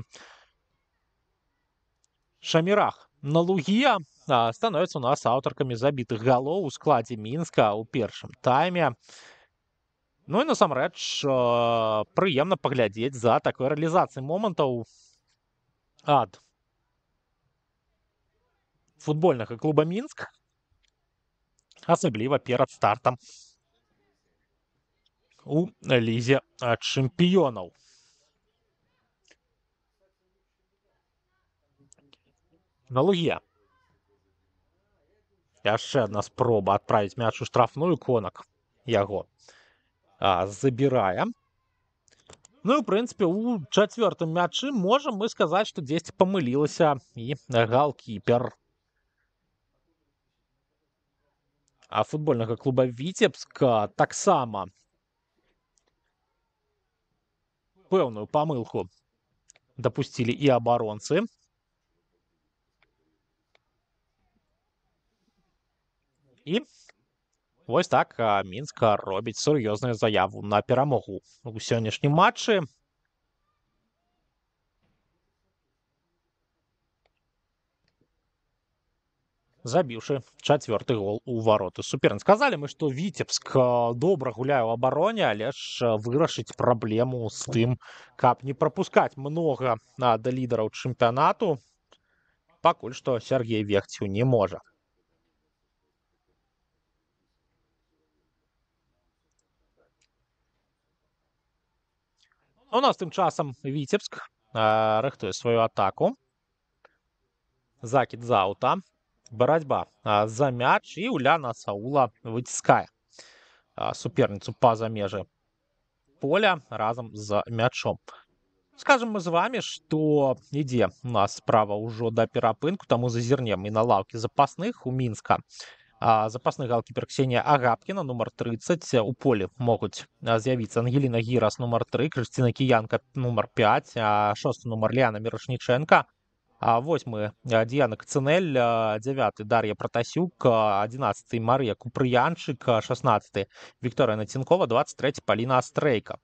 Шамірах на Луге становяцца у нас аўтаркамі забітых галоў у складзе Мінска ў першым тайме. Ну і насамрэч прыемна паглядзець за такой рэалізацыяй момантаў ад футбольнага клуба Мінск, асабліва перад стартам у лізе чэмпіёнаў. На Луге яшчэ адна спроба адправіць мяч у штрафную, Конак яго забірае. Ну і, ў прынцыпе, у чацвёртым мячы можам мы сказаць, што дзесьці памылілася і галкіпер футбольнага клуба Віцебска. Таксама пэўную памылку дапусцілі і абаронцы. І вось так Мінск робіць сур'ёзную заяву на перамогу у сённяшнім матчы. Забіўшы чацвёрты гол у вароты суперніц. Сказалі мы, што Віцебск добра гуляе ў абароне, але ж вырашыць праблему з тым, каб не прапускаць многа да лідараў чэмпіянату, пакуль што Сяргей Вехцеў не можа. У нас тым часам Віцебск рыхтуе сваю атаку. Закід з аўта. Барацьба за мяч, і Уляна Асаула выціскае суперніцу па-за межы поля разам з мячом. Скажем мы з вами, што ідзе у нас справа ўжо да перапынку, таму зазірнем і на лаўкі запасных у Мінска. Запасны галкіпер Ксенія Агапкіна, нумар 30. У полі могуць з'явіцца Ангеліна Гірас, нумар 3, Крысціна Кіянка, нумар 5, 6 нумар Ліана Мірошніченка, 8 Діана Кцинель, 9 Дар'я Протасюк, 11 Марія Купрыянчык, 16 Вікторія Націнкова, 23 Паліна Астрейка.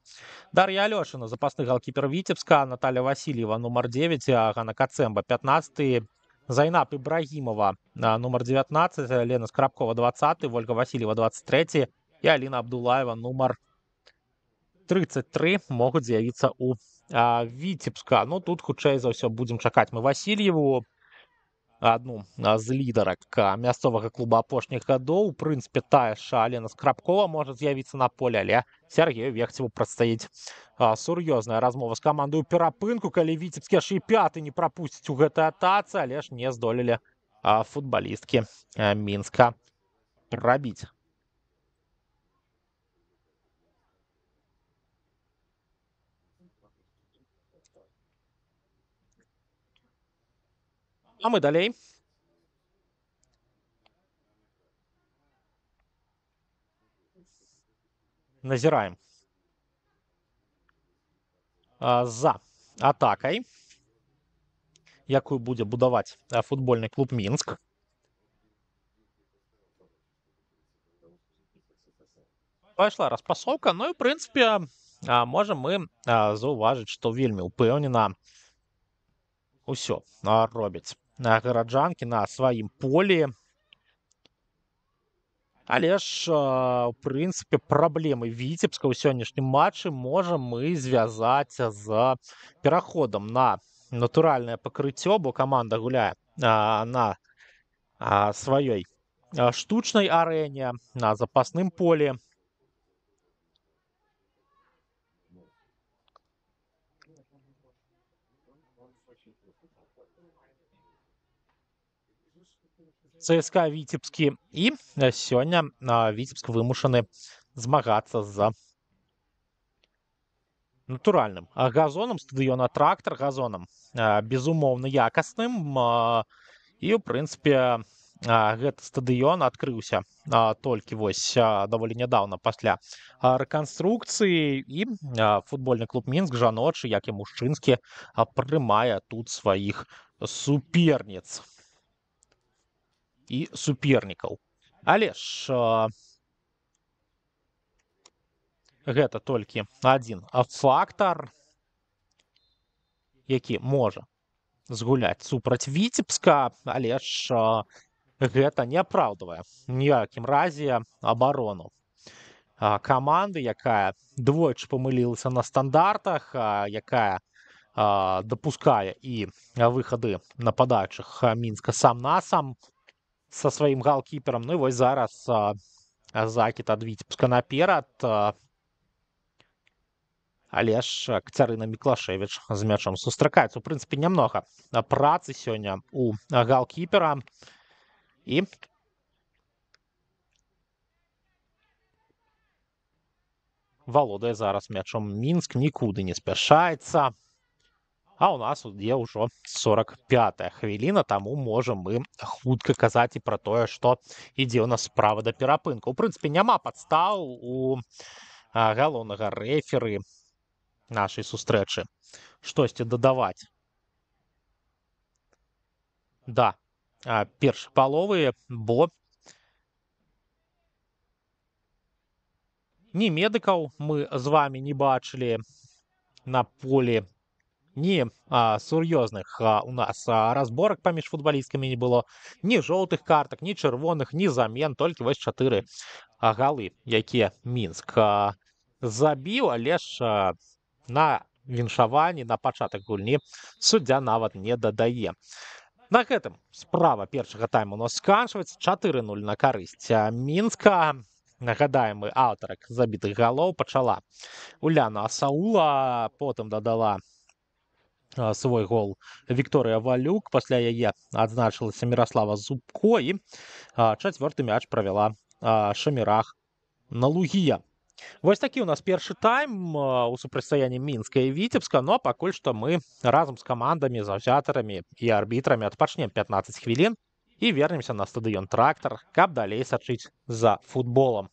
Дар'я Алёшина, запасны галкіпер Віцебска, Наталья Васильева, нумар 9, Ганна Кацэмба, 15 Зайнаб Ибрагимова, номер 19, Лена Скрабкова, 20, Вольга Васильева, 23, і Аліна Абдулаева, номер 33, могуць з'явіцца у Віцебска. Ну, тут, хутчэй за ўсё, будзем чакаць мы Васильеву, адну з лідарак мясцовага клуба апошніх гадоў. У прынцыпе, тая ж Алена Скрабкова можа з'явіцца на поле, але Сяргею Вехцеву прадстаіць сур'ёзная размова з камандай у перапынку, калі Віцебскі аж і пяты не прапусціць у гэтай атацы, але ж не здолелі футбалісткі Мінска прабіць. А мы далей. Назіраем за атакай, якую будзе будаваць футбольны клуб Мінск. Пайшла распасоўка, ну і, ў прынцыпе, можам мы заўважыць, што вельмі ўпэўнена ўсё робяць гараджанкі на сваім полі. Але ж у прынцыпе праблемы віцебска ў сённяшнім матчы можам мы звязаць з пераходам на натуральнае пакрыццё, бо каманда гуляе на сваёй штучнай арэне, на запасным полі. ЦСКА віцебскі і сёння віцебск вымушаны змагацца з натуральным газонам стадыёна трактар газонам безумоўна якасным і ў прынцыпе гэты стадыён адкрыўся толькі вось даволі нядаўна пасля рэканструкцыі і футбольны клуб мінск жаночы як і мужчынскі прымае тут сваіх суперніц і супернікаў. Але ж гэта толькі адзін фактар, які можа згуляць супраць віцебска, але ж гэта не апраўдвае ніякім разе абарону каманды, якая двойчы памылілася на стандартах, якая дапускае і выхады нападаючых мінска сам-насам са сваім галкіперам. Ну і вось зараз закід ад віцебска наперад. Але ж Кацярына Міклашевіч з мячом сустракаецца. У прынцыпе, нямнога працы сёння у галкіпера. І валодае зараз мячом Мінск, нікуды не спяшаецца. А ў нас ідзе ўжо 45-я хвіліна, таму можам мы хутка казаць і пра тое, што ідзе ў нас справа да перапынку. У прынцыпе, няма падстаў у галоўнага рэферы нашай сустрэчы штосьці дадаваць да першай паловы, бо ні медыкаў мы з вамі не бачылі на полі, ні сур'ёзных у нас разборак паміж футбалісткамі не было, ні жоўтых картак, ні чырвоных, ні замен, толькі вось 4 галы, якія Мінск забіў, але ж на віншаванні, на пачатак гульні суддзя нават не дадае. На гэтым справа першага тайму у нас сканчваецца 4-0 на карысць Мінска. Нагадаем, мы аўтарак забітых галоў пачала Уляна Асаула, потым дадала свой гол Вікторыя Валюк, пасля яе адзначылася Міраслава Зубко і чацвёрты мяч правяла Шамірах Налугія. Вось такі ў нас першы тайм у супрацьстаянні Мінска і Віцебска, но пакуль што мы разам з камандамі, заўзятарамі і арбітрамі адпачнем 15 хвілін і вернемся на стадыён трактар, каб далей сачыць за футболам.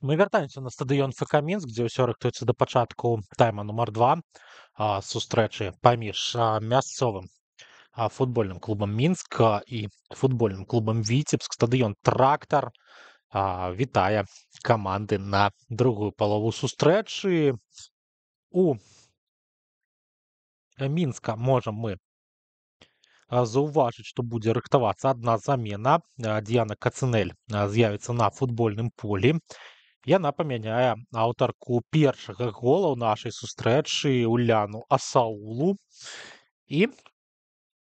Мы вяртаемся на стадыён ФК Мінск, дзе ўсё рыхтуецца да пачатку тайма нумар 2 сустрэчы паміж мясцовым футбольным клубам Мінск і футбольным клубам Віцебск. Стадыён «Трактар» вітае каманды на другую палову сустрэчы. У Мінска можам мы заўважыць, што будзе рыхтавацца адна замена. Дыяна Кацынэль з'явіцца на футбольным полі. Яна памяняе аўтарку першага гола ў нашай сустрэчы Уляну Асаулу. І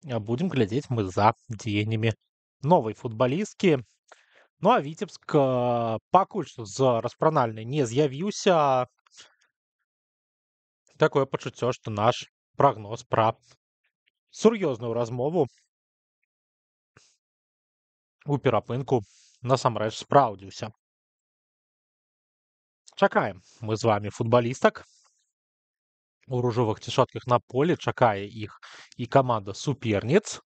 будзем глядзець мы за дзеяннямі новай футбалісткі. Ну а Віцебск пакуль што з распранальнай не з'явіўся. Такое пачуццё, што наш прагноз пра сур'ёзную размову у перапынку насамрэч спраўдзіўся. Чакаем мы з вами футбалістак у ружовых цішотках на полі, чакае іх і каманда суперніц.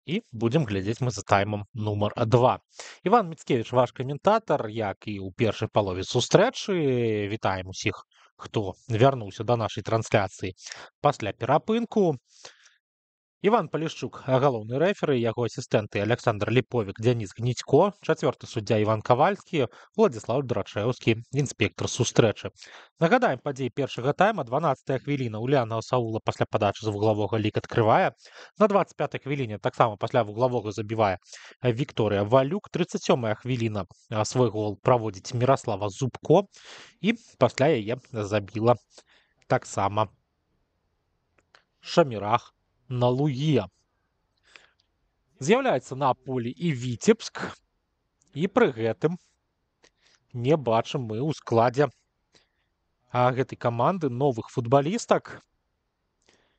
І будзем глядзець мы за таймам нумар 2. Іван Міцкевіч, ваш каментатар, як і ў першай палове сустрэчы. Вітаем усіх, хто вярнуўся да нашай трансляцыі пасля перапынку. Іван Палішчук, галоўны рэферы, яго асістэнты Александр Ліповік, Дзяніс Гнідзько, чацвёрты суддзя Іван Кавальскі, Владзіслаў Драчэўскі, інспектар сустрэчы. Нагадаем падзеі першага тайма. 12-я хвіліна. Уляна Асаула пасля падачы з вуглавога лік адкрывае. На 25-й хвіліне таксама пасля вуглавога забівае Вікторыя Валюк. 37-я хвіліна. Свой гол праводзіць Міраслава Зубко. І пасля яе забіла таксама Шамірах Налуе. З'яўляецца на полі і Віцебск, і пры гэтым не бачым мы ў складзе гэтай каманды новых футбалістак,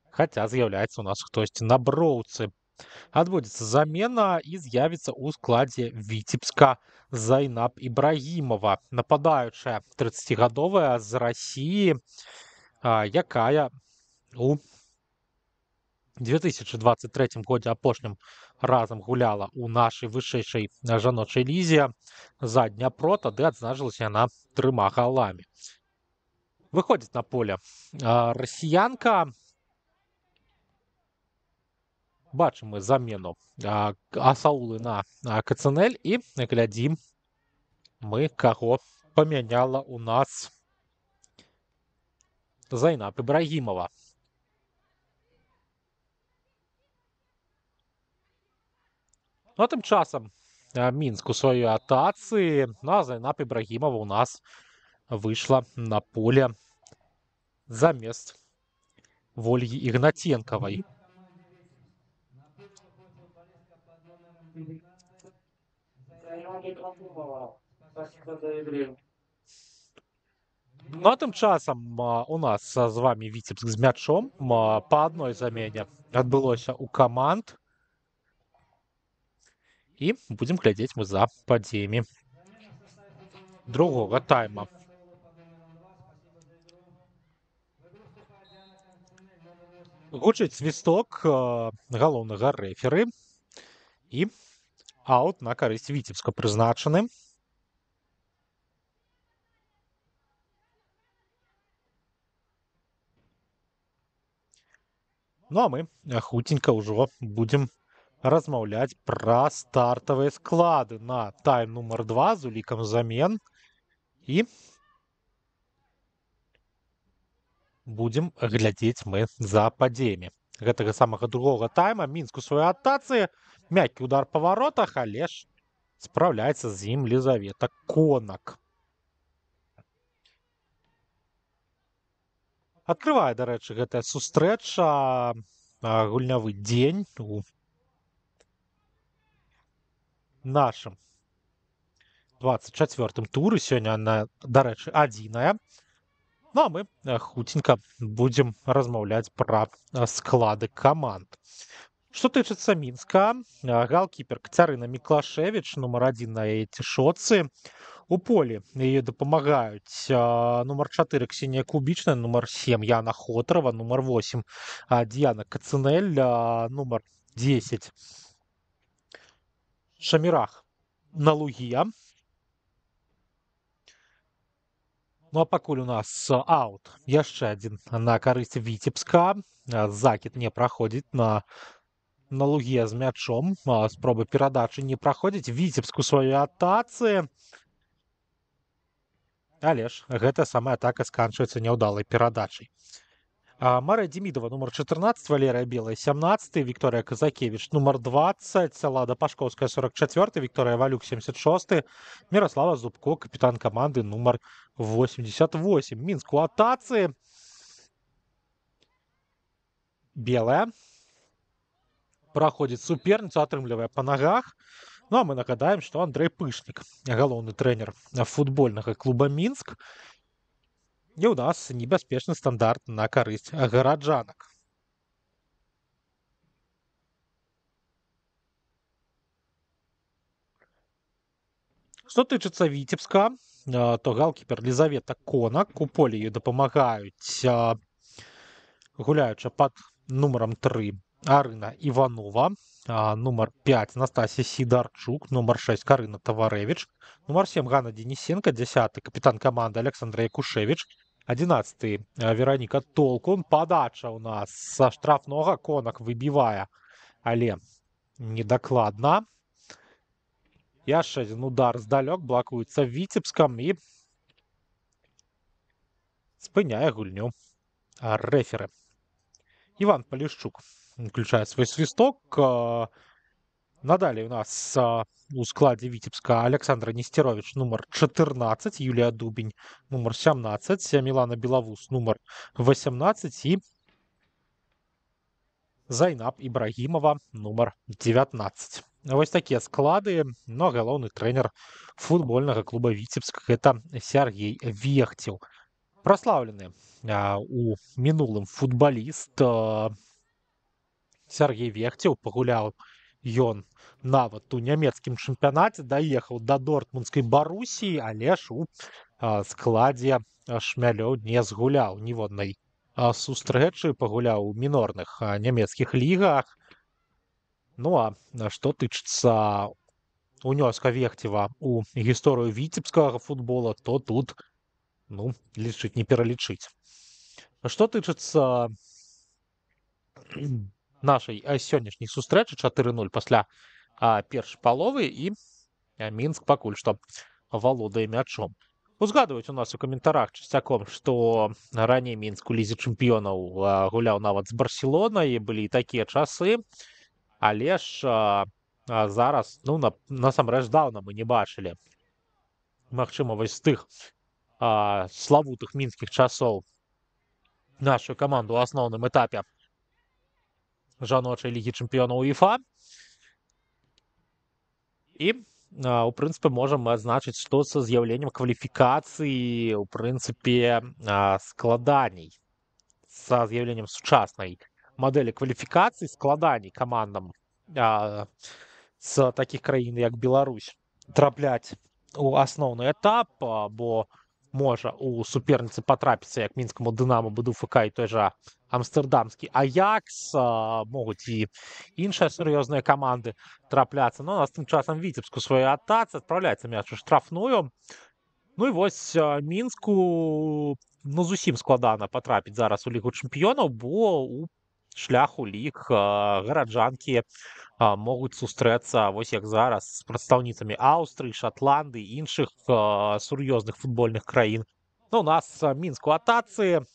хаця з'яўляецца у нас хтосьці на броўцы. Адбудзецца замена і з'явіцца ў складзе Віцебска Зайнаб Ібрагімова, нападаючая 30гадовая з Расіі, якая у 2023 годзе апошнім разам гуляла ў нашай вышэйшай жаночай лізе за Дняпро, тады адзначылася яна 3 галамі. Выходзіць на поле расіянка. Бачым мы замену Асаулы на Кацынэль і глядзім мы, каго памяняла ў нас Зайнаб Ібрагімова. Ну, тым часам Мінск у сваёй атацы, а Зайнаб Ібрагімова у нас выйшла на поле замест Вольгі Ігнаценкавай. Ну, а тым часам у нас з вами Віцебск з мячом. Па адной замене адбылося ў каманд. І будзем глядзець мы за падзеямі другога тайма. Гучыць свісток галоўнага рэферы і аут на карысць Віцебска прызначаны. Ну а мы хутенька ўжо будзем размаўляць пра стартавыя склады на тайм нумар 2 з улікам замен. І будзем глядзець мы за падзеямі гэтага самага другога тайма. Мінск у сваёй атацы. Мяккі удар па варотах, але ж спраўляецца з ім Лізавета Конак. Адкрывае, дарэчы, гэтая сустрэча гульнявы дзень у нашым 24-м туры. Сёння она, дарэчы, адзіная. Ну, а мы хутенька будзем размаўляць пра склады каманд. Што тычыцца Мінска, галкіпер Кацярына Міклашевіч, нумар 1 на яе цішотцы. У полі яе дапамагаюць нумар 4 Ксенія Кубічная, нумар 7 Яна Хотарова, нумар 8 Діяна Кацынэль, нумар 10 Шамірах на Лугія. Ну а пакуль у нас аут яшчэ адзін на карысць Віцебска. Закід не праходзіць на Лугія з мячом. Спробы перадачы не праходзіць. Віцебск у сваёй атацы. Але ж гэта самая атака сканчваецца няўдалай перадачай. Марыя Демидова, номер 14, Валерия Белая, 17, Виктория Казакевич, номер 20, Лада Пашковская, 44, Виктория Валюк, 76, Мирослава Зубко, капитан команды, номер 88. Минск у атацы. Белая праходзіць суперніцу, атрымлівае па нагах. Ну а мы нагадаем, што Андрэй Пышнік, галоўны трэнер футбольнага клуба Мінск. І ў нас небяспечны стандарт на карысць гараджанак. Што тычыцца Віцебска, то галкіпер Лізавета Конак у полі ёй дапамагаюць, гуляючы пад нумарам 3 Арына Іванова, нумар 5 Настасія Сідарчук, нумар 6 Карына Таварэвіч, нумар 7 Ганна Денисенко, 10 капітан каманды Александра Якушевич, 11 Вероніка Толкун. Падача у нас са штрафнога, Конак выбівае, але недакладна. Яшчэ адзін удар здалёк, блакуецца Віцебскам і спыняе гульню рэферы. Іван Полішчук включае свой свісток. Надалей у нас у складзе Віцебска Александра Нестерович, нумар 14, Юлія Дубень, нумар 17, Мілана Белавус, нумар 18 і Зайнаб Ібрагімова, нумар 19. Вось такія склады, но галоўны трэнер футбольнага клуба Віцебск гэта Сергей Вехцеў. Праслаўлены у мінулым футбаліст Сергей Вехцеў, пагуляў ён нават у нямецкім чэмпіянаце, даехаў да дортмундскай Барусіі, але ж у складзе шмялёў не згуляў ніводнай сустрэчы, пагуляў у мінорных нямецкіх лігах. Ну а што тычыцца унёска Вехцева у гісторыю віцебскага футбола, то тут, ну, лічыць не пералічыць. Што тычыцца нашай сённяшняй сустрэчы 4-0 пасля першай паловы, і Мінск пакуль што валодае мячом. Узгадваюць у нас у каментарах часцяком, што раней Мінск у лізе чэмпіёнаў гуляў нават з Барселонай, былі і такія часы, але ж зараз, ну, насамрэч даўна мы не бачылі. Магчыма, вось з тых славутых мінскіх часоў нашу каманду ў асноўным этапе жаночай лігі чэмпіёнаў УЕФА. І, у прынцыпе, можам адзначыць, што са з'яўленнем кваліфікацыі, у прынцыпе, складаней. Са з'яўленнем сучаснай мадэлі кваліфікацыі складаней камандам з такіх краін, як Беларусь, трапляць у асноўны этап, бо можа у суперніцы патрапіцца як мінскаму Дынамо, БДУФК і той жа амстэрдамскі Аякс, могуць і іншыя сур'ёзныя каманды трапляцца. Но у нас тым часам Віцебск у сваёй атацы адпраўляецца мяч у штрафную. Ну і вось Мінску, ну, зусім складана патрапіць зараз у лігу чэмпіёнаў, бо у шляху ліг гараджанкі могуць сустрэцца, вось як зараз, з прадстаўніцамі Аўстрыі, Шатландыі, іншых сур'ёзных футбольных краін. Ну, у нас Мінск у атацы,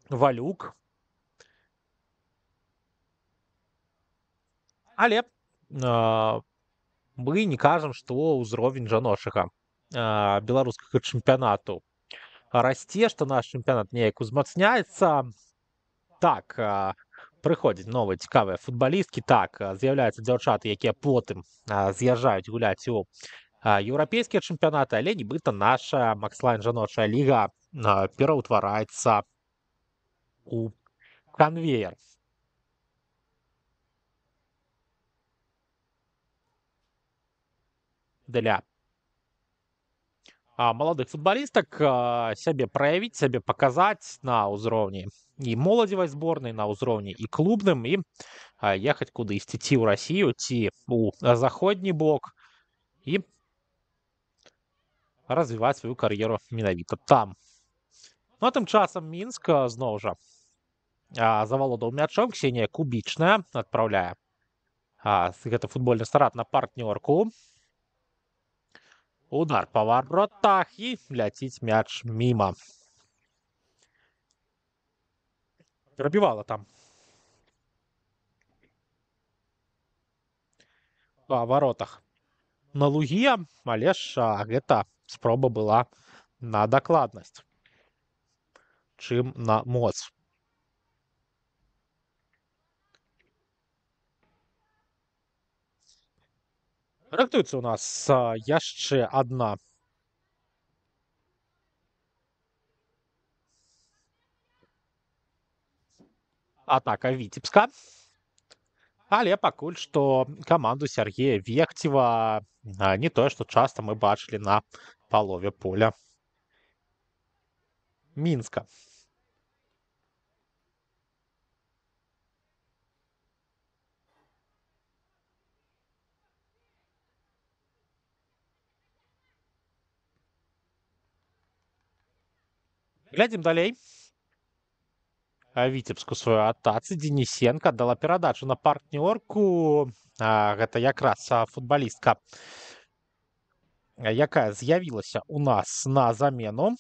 Валюк. Але мы не кажам, што ўзровень жаночага беларускага чэмпіянату расце, што наш чэмпіянат неяк узмацняецца. Так, прыходзяць новыя цікавыя футбалісткі, так, з'яўляюцца дзяўчаты, якія потым з'язджаюць гуляць у еўрапейскія чэмпіянаты, але нібыта наша Макслайн жаночая ліга пераўтвараецца у канвеер. Для маладых футбалістак сябе праявіць, сябе паказаць на ўзроўні і моладзевай зборнай, на ўзроўні і клубным, і ехаць кудысьці, ці ў Расію, ці ў заходні бок, і развіваць сваю кар'еру менавіта там. Ну а тым часам Мінск зноў жа завалодаў мячом. Ксенія Кубічная адпраўляе гэты футбольны старат на партнёрку. Удар па варотах і ляціць мяч міма. Прабівала там па варотах на Лугі, але ж гэта спроба была на дакладнасць, чым на моц. Рыхтуецца у нас яшчэ адна атака Віцебска. Але пакуль што каманду Сергея Вехцева не тое, што часта мы бачылі на палове поля Мінска. Глядзім далей. Віцебску сваю атацы. Денисенко дала перадачу на партнёрку. Гэта якраз футбалістка, якая з'явілася у нас на замену.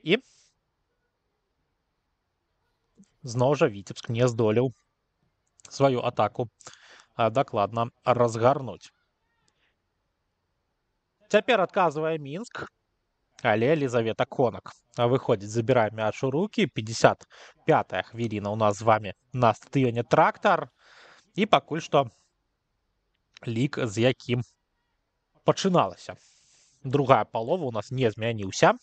І зноў жа Віцебск не здолеў сваю атаку дакладна разгарнуць. Цяпер адказвае Мінск, але Елізавета Конак выходзіць, забірае мяч у рукі. 55-я хвіліна у нас з вамі на стадыёне «Трактар». І пакуль што лік, з якім пачыналася другая палова, у нас не змяніўся.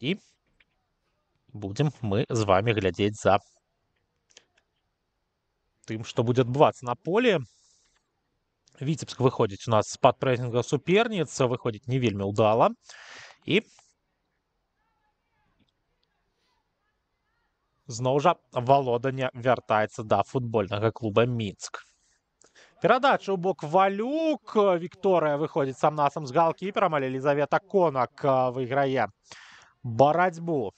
І будзем мы з вамі глядзець за тым, што будзе адбывацца на полі. Віцебск выходзіць у нас з-пад прэсінга суперніц, выходзіць не вельмі ўдала. І зноў жа валоданне вяртаецца да футбольнага клуба Мінск. Перадача ў бок Валюк. Вікторыя выходзіць сам-насам з галкіперам, але Елізавета Конак выйграе барацьбу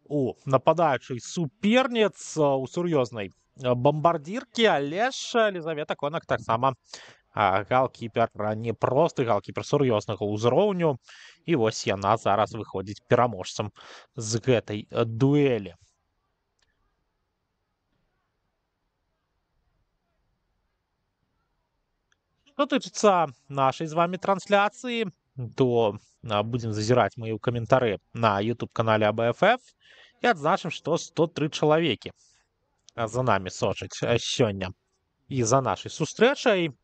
у нападаючай суперніц у сур'ёзнай бомбардзіркі, але ж Елізавета Конак таксама галкіпер, не просты галкіпер, сур'ёзнага ўзроўню. І вось яна зараз выходзіць пераможцам з гэтай дуэлі. Што тычыцца нашай з вамі трансляцыі, то будзем зазіраць мы ў каментары на YouTube-канале АБФФ і адзначым, што 103 чалавекі за намі сочаць сёння і за нашай сустрэчай.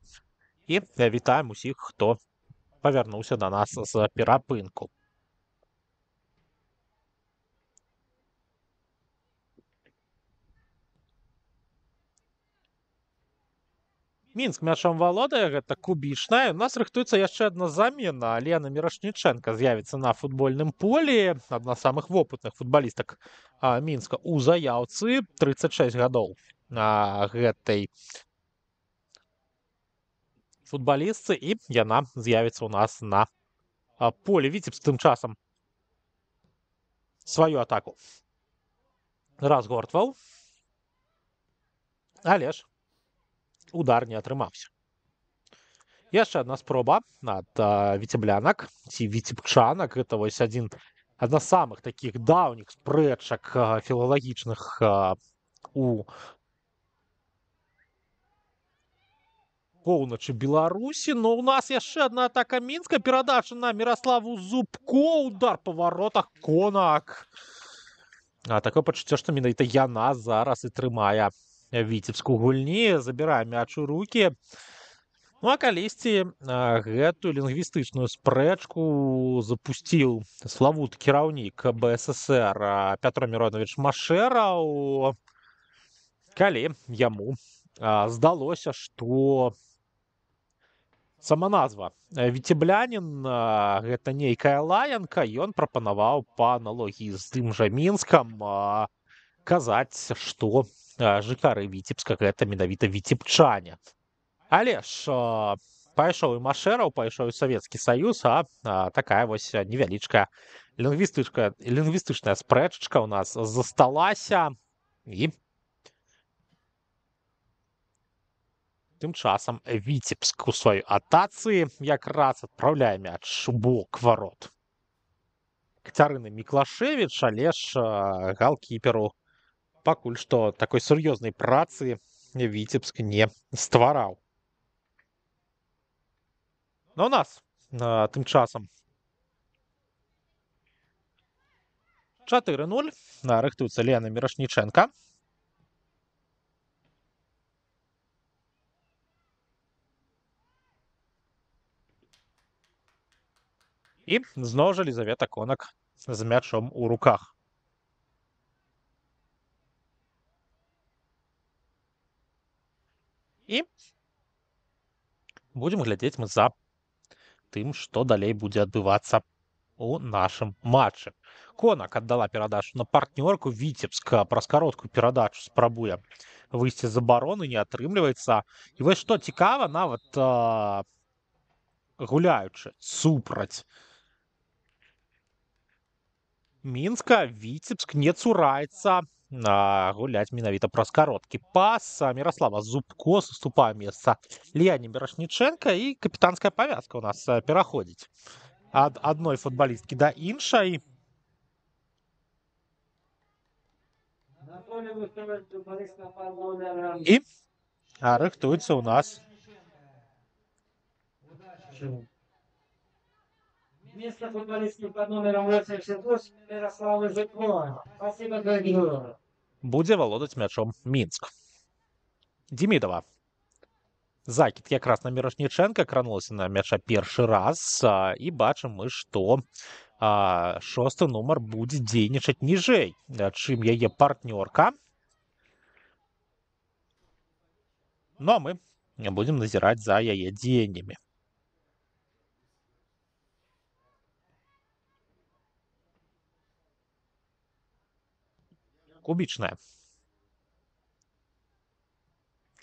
І вітаем усіх, хто павярнуўся да нас з перапынку. Мінск мячом валодае, гэта Кубічная. У нас рыхтуецца яшчэ адна замена. Лена Мірашніченка з'явіцца на футбольным полі. Адна з самых вопытных футбалістак Мінска ў заяўцы. 36 гадоў гэтай футбалістцы, і яна з'явіцца ў нас на полі. Віцебск тым часам сваю атаку разгортваў, але ж удар не атрымаўся. Яшчэ адна спроба ад віцеблянак ці віцебчанак. Гэта вось адна з самых такіх даўніх спрэчак філалагічных у поўначы Беларусі. Но у нас яшчэ адна атака Мінска. Перадача на Міраславу Зубко. Удар па варотах. Конак. Такое пачуццё, што менавіта яна зараз і трымае Віцебску гульні. Забірае мяч у рукі. Ну а калісьці гэтую лінгвістычную спрэчку запусціў славуты кіраўнік БССР Пятро Миронович Машэраў, калі яму здалося, што сама назва віцеблянін гэта нейкая лаянка, ён прапанаваў па аналогіі з тым жа Мінскам казаць, што жыхары Віцебска гэта менавіта віцебчане. Але ж пайшоў і Машэраў, пайшоў і Савецкі Саюз, такая вось невялічкая лінгвістычная спрэчачка ў нас засталася. І тым часам Віцебск у сваёй атацыі якраз адпраўляе мяч у бок варот Кацярыны Міклашэвіч, але ж галкіперу пакуль што такой сур'ёзнай працы Віцебск не ствараў. Но у нас тым часам 4-0. Рыхтуецца Лена Мірошніченка. І зноў жа Лізавета Конак з мячом у руках. І будзем глядзець мы за тым, што далей будзе адбывацца у нашым матчы. Конак аддала перадачу на партнёрку. Віцебск праз кароткую перадачу спрабуе выйсці з абароны, не атрымліваецца. І вось што цікава, нават гуляючы супраць Мінска, Віцебск не цураецца гуляць менавіта праз кароткі пас. Міраслава Зубко саступае месца Леане Мірошніченка, і капітанская павязка ў нас пераходзіць ад адной футбалісткі да іншай. І рыхтуецца ў нас Место футболистки под номером 88 Мирослава Зубко. Спасибо, дорогие. Будзе валодаць мячом Мінск. Демидова. Закід якраз на Мірошніченка, кранулася на мяча першы раз, і бачым мы, што шосты нумар будзе дзейнічаць ніжэй, чым яе партнёрка. Ну а мы будзем назіраць за яе дзеяннямі. Кубічная.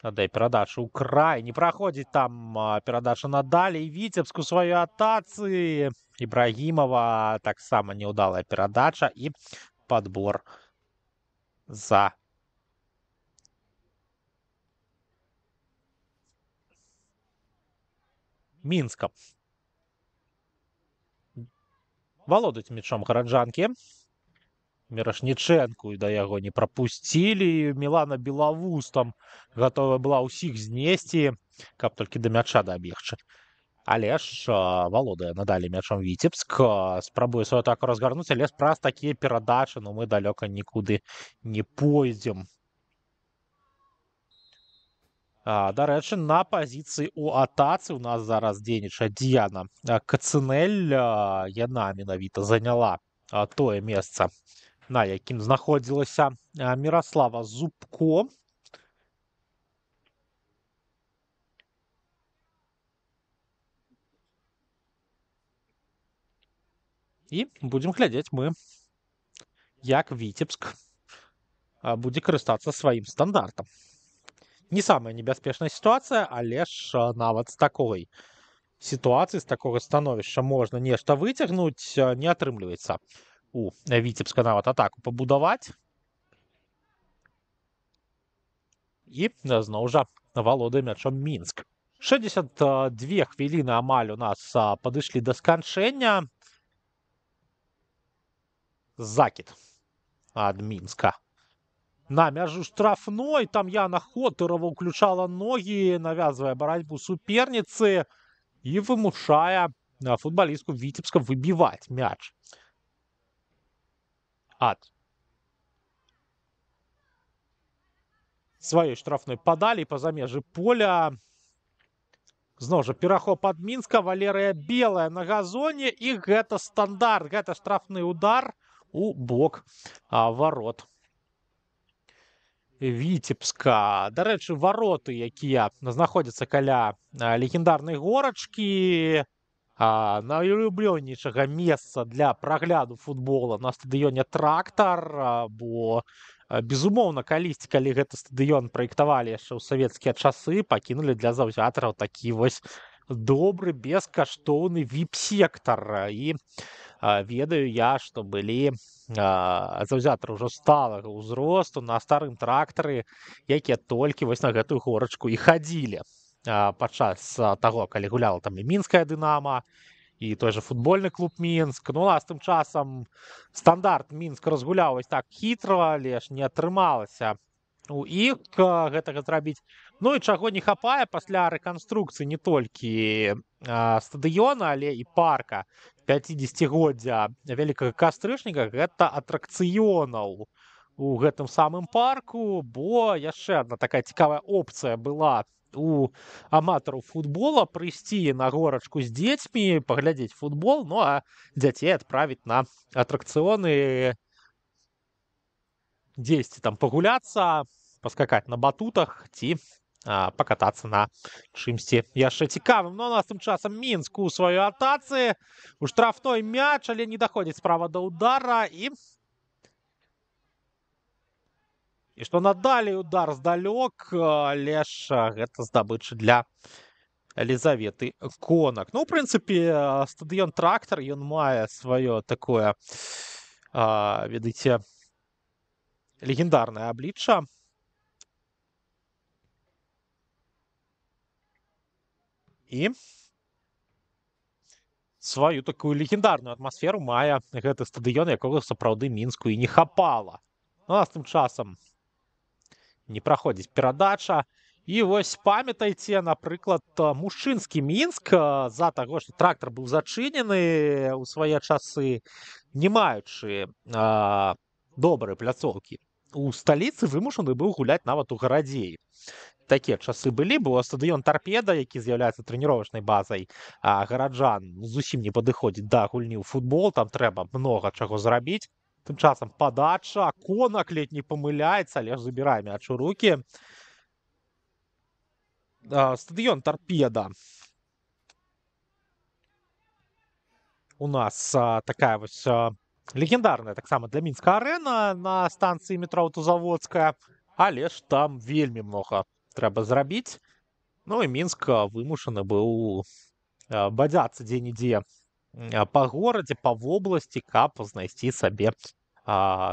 Аддай перадачу ў край. Не праходзіць там перадача надалей. Віцебск у сваёй атацы. Ібрагімова таксама няўдалая перадача і падбор за Мінскам. Валодаюць мячом гараджанкі. Мірошнічэнку да яго не прапусцілі. Мілана Белавус там гатова была ўсіх знесці, каб толькі да мяча дабегчы. Але ж валодае надалей мячом Віцебск, спрабуе сваю атаку разгарнуць, але праз такія перадачы мы далёка нікуды не пойдзем. Дарэчы, на пазіцыі ў атацы ў нас зараз дзейнічае Діяна Кацынэль. Яна менавіта заняла тое месца, на якім знаходзілася Міраслава Зубко. І будзем глядзець мы, як Віцебск будзе карыстацца сваім стандартам. Не самая небяспечная сітуацыя, але ж нават з такой сітуацыі, з такога становішча можна нешта выцягнуць, не атрымліваецца у Віцебска нават атаку пабудаваць. І зноў жа валодае мячом Мінск. 62 хвіліны амаль у нас падышлі да сканчэння. Закід ад Мінска на мяжу штрафной. Там Яна Хотырова ўключала ногі, навязвае барацьбу суперніцы і вымушае футбалістку Віцебска выбіваць мяч ад сваёй штрафной падалі па-за межы поля. Зноў жа перахоп ад Мінска, Валерыя Белая на газоне, і гэта стандарт, гэта штрафны удар у бок варот Віцебска. Дарэчы, вароты, якія знаходзяцца каля легендарнай горачкі, найулюблёнейшага месца для прагляду футбола на стадыёне «Трактар», бо, безумоўна, калісьці, калі гэты стадыён праектавалі яшчэ ў савецкія часы, пакінулі для заўзятараў такі вось добры, бескаштоўны віп-сектар. І ведаю я, што былі заўзятары ўжо сталага ўзросту на старым трактары, якія толькі вось на гэтую горачку і хадзілі падчас таго, калі гуляла там і мінская «Дынама», і той же футбольны клуб Мінск. Ну, а з тым часам стандарт Мінск разгуляў вось так хітра, але ж не атрымалася у іх гэтага зрабіць. Ну і чаго не хапае пасля рэканструкцыі не толькі стадыёна, але і парка 50-годдзя Вялікага Кастрычніка, гэта атракцыёнаў у гэтым самым парку, бо яшчэ адна такая цікавая опцыя была у аматараў футбола прыйсці на горачку з дзецьмі, паглядзець футбол, ну а дзяцей адправіць на атракцыёны, дзесьці там пагуляцца, паскакаць на батутах ці пакатацца на чымсьці яшчэ цікавым. Ну, а нас тым часам Мінск у сваёй атацы, у штрафной мяч, але не даходзіць справа да ўдара, і што надалі удар здалёк, але ж гэта здабыча для Елізаветы Конак. Ну, у прынцыпе, стадыён «Трактар», ён мае сваё такое, ведаеце, легендарнае аблічча. І сваю такую легендарную атмасферу мае гэты стадыён, якога сапраўды Мінску і не хапала. Ну, а з тым часам не праходзіць перадача. І вось памятайце, напрыклад, мужчынскі Мінск з-за таго, што «Трактар» быў зачынены ў свае часы, не маючы добрай пляцоўкі у сталіцы, вымушаны быў гуляць нават у гарадзеі. Такія часы былі, бо стадыён «Тарпеда», які з'яўляецца трэніровачнай базай гараджан, зусім не падыходзіць да гульні ў футбол, там трэба многа чаго зрабіць. Тым часам падача, Конак ледзь не памыляецца, але ж забірае мяч у рукі. Стадыён «Тарпеда» у нас такая вось легендарная таксама для Мінска арэна на станцыі метро Аўтазаводская, але ж там вельмі многа трэба зрабіць. Ну і Мінск вымушаны быў бадзяцца дзе-нідзе па горадзе, па вобласці, каб знайсці сабе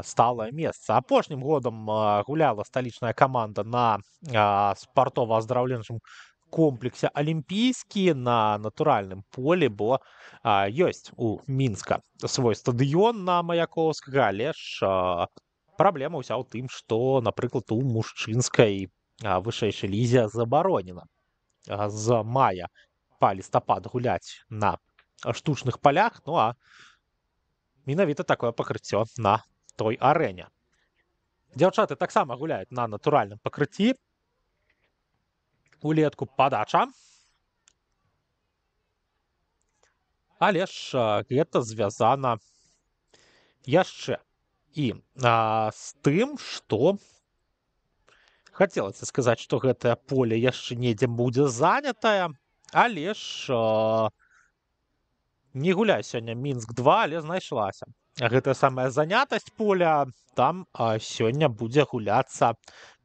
сталае месца. Апошнім годам гуляла сталічная каманда на спартова-аздараўленчым комплексе «Алімпійскі» на натуральным полі, бо ёсць у Мінска свой стадыён на Маяковскага, але ж праблема ўся ў тым, што, напрыклад, у мужчынскай вышэйшай лізе забаронена з мая па лістапад гуляць на штучных палях, ну а менавіта такое пакрыццё на той арэне. Дзяўчаты таксама гуляюць на натуральным пакрыцці. Улетку падача. Але ж гэта звязана яшчэ і з тым, што хацелася сказаць, што гэтае поле яшчэ недзе будзе занятае, але ж не гуляе сёння Мінск-2, але знайшлася гэтая самая занятасць поля. Там сёння будзе гуляцца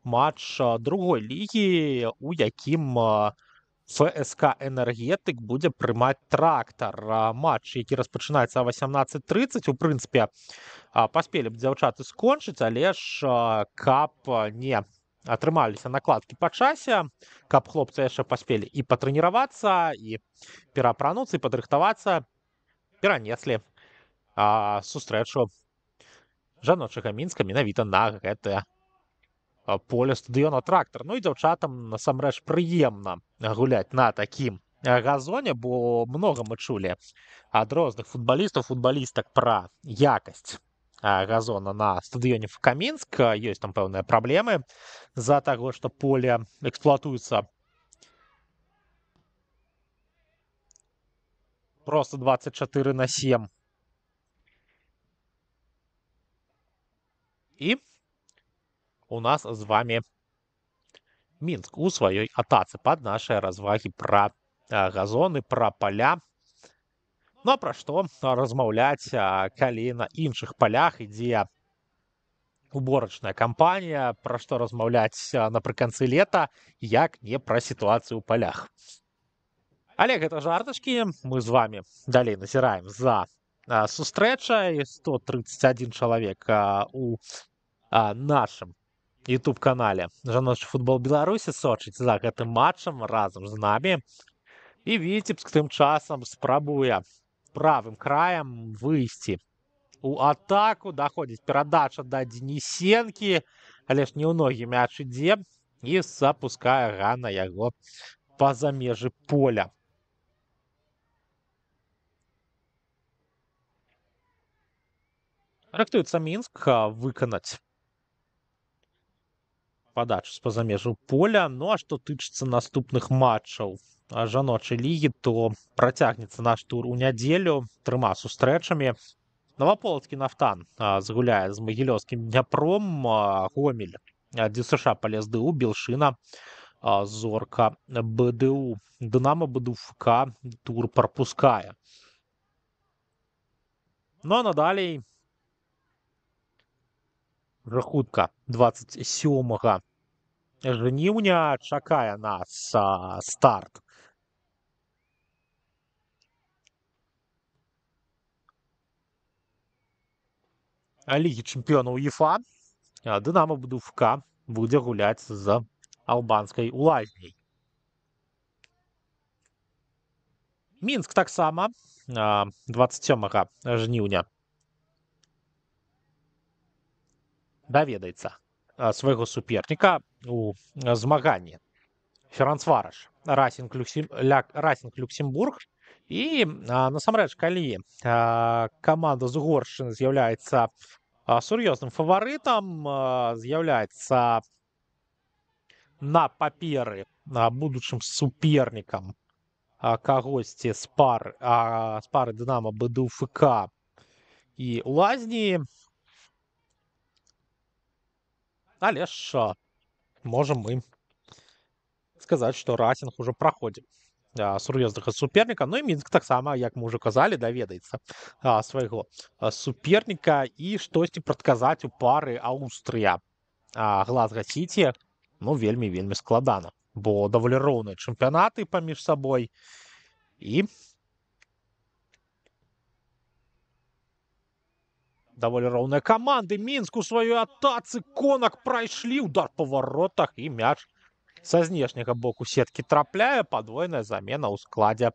матч другой лігі, у якім ФСК «Энергетык» будзе прымаць «Трактар». Матч, які распачынаецца о 18:30. У прынцыпе, паспелі б дзяўчаты скончыць, але ж каб не атрымаліся накладкі па часе, каб хлопцы яшчэ паспелі і патрэніравацца, і пераапрануцца, і падрыхтавацца, перанеслі сустрэчу жаночага Мінска менавіта на гэтае поле стадыёна «Трактар». Ну і дзяўчатам насамрэч прыемна гуляць на такім газоне, бо многа мы чулі ад розных футбалістак пра якасць газона на стадыёне ФК Мінск. Ёсць там пэўныя праблемы з-за таго, што поле эксплуатуецца просто 24/7. І у нас з вами Мінск у сваёй атацы пад нашыя развагі пра газоны, пра паля. Ну а пра што размаўляць, калі на іншых палях ідзе уборачная кампанія, пра што размаўляць напрыканцы лета, як не пра сітуацыю ў палях. Але гэта жартачкі, мы з вами далей назіраем за сустрэчай. 131 чалавек у нашым YouTube-канале «Жаночы футбол Беларусі» сочыць за гэтым матчам разам з намі. І Віцебск тым часам спрабуе правым краем выйсці у атаку, даходзіць перадача да Денисенкі, але ж не ў ногі мяч ідзе і запускае Гана яго па-за межы поля. Рыхтуецца Мінск выканаць падачу з-па-за межу поля. Ну а што тычыцца наступных матчаў жаночай лігі, то працягнецца наш тур у нядзелю 3 сустрэчамі. Новаполацкі «Нафтан» згуляе з Магілёўскім Дняпром, Гомель ДЮСШ Палес-ДУ, Белшына Зорка БДУ. Дынамо БДУ-ФК тур прапускае. Ну а надалей вже хутка 27 жніўня чакае нас старт Лігі чэмпіёнаў УЕФА. Дынамо БДУ-ФК будзе гуляць з албанскай Лазняй. Мінск таксама 27 жніўня даведаецца свайго суперніка у змаганні. Ференцвараш, Расінг Люксембург. І насамрэч, калі каманда з Угоршчыны з'яўляецца сур'ёзным фаварытам, з'яўляецца на паперы будучым супернікам кагосьці з пары Дынамо БДУ-ФК і Лазні, але ж можам мы сказаць, што Расінг ужо праходзіў сур'ёзнага суперніка. Ну і Мінск таксама, як мы ўжо казалі, даведаецца свайго суперніка і штосьці прадказаць у пары Аўстрыя Глазга-Сіці вельмі складана, бо даволі роўныя чэмпіянаты паміж сабой. І даволі роўныя каманды. Мінск у сваёй атацы, Конак прайшлі, удар па варотах і мяч са знешняга боку сеткі трапляе. Падвойная замена ў складзе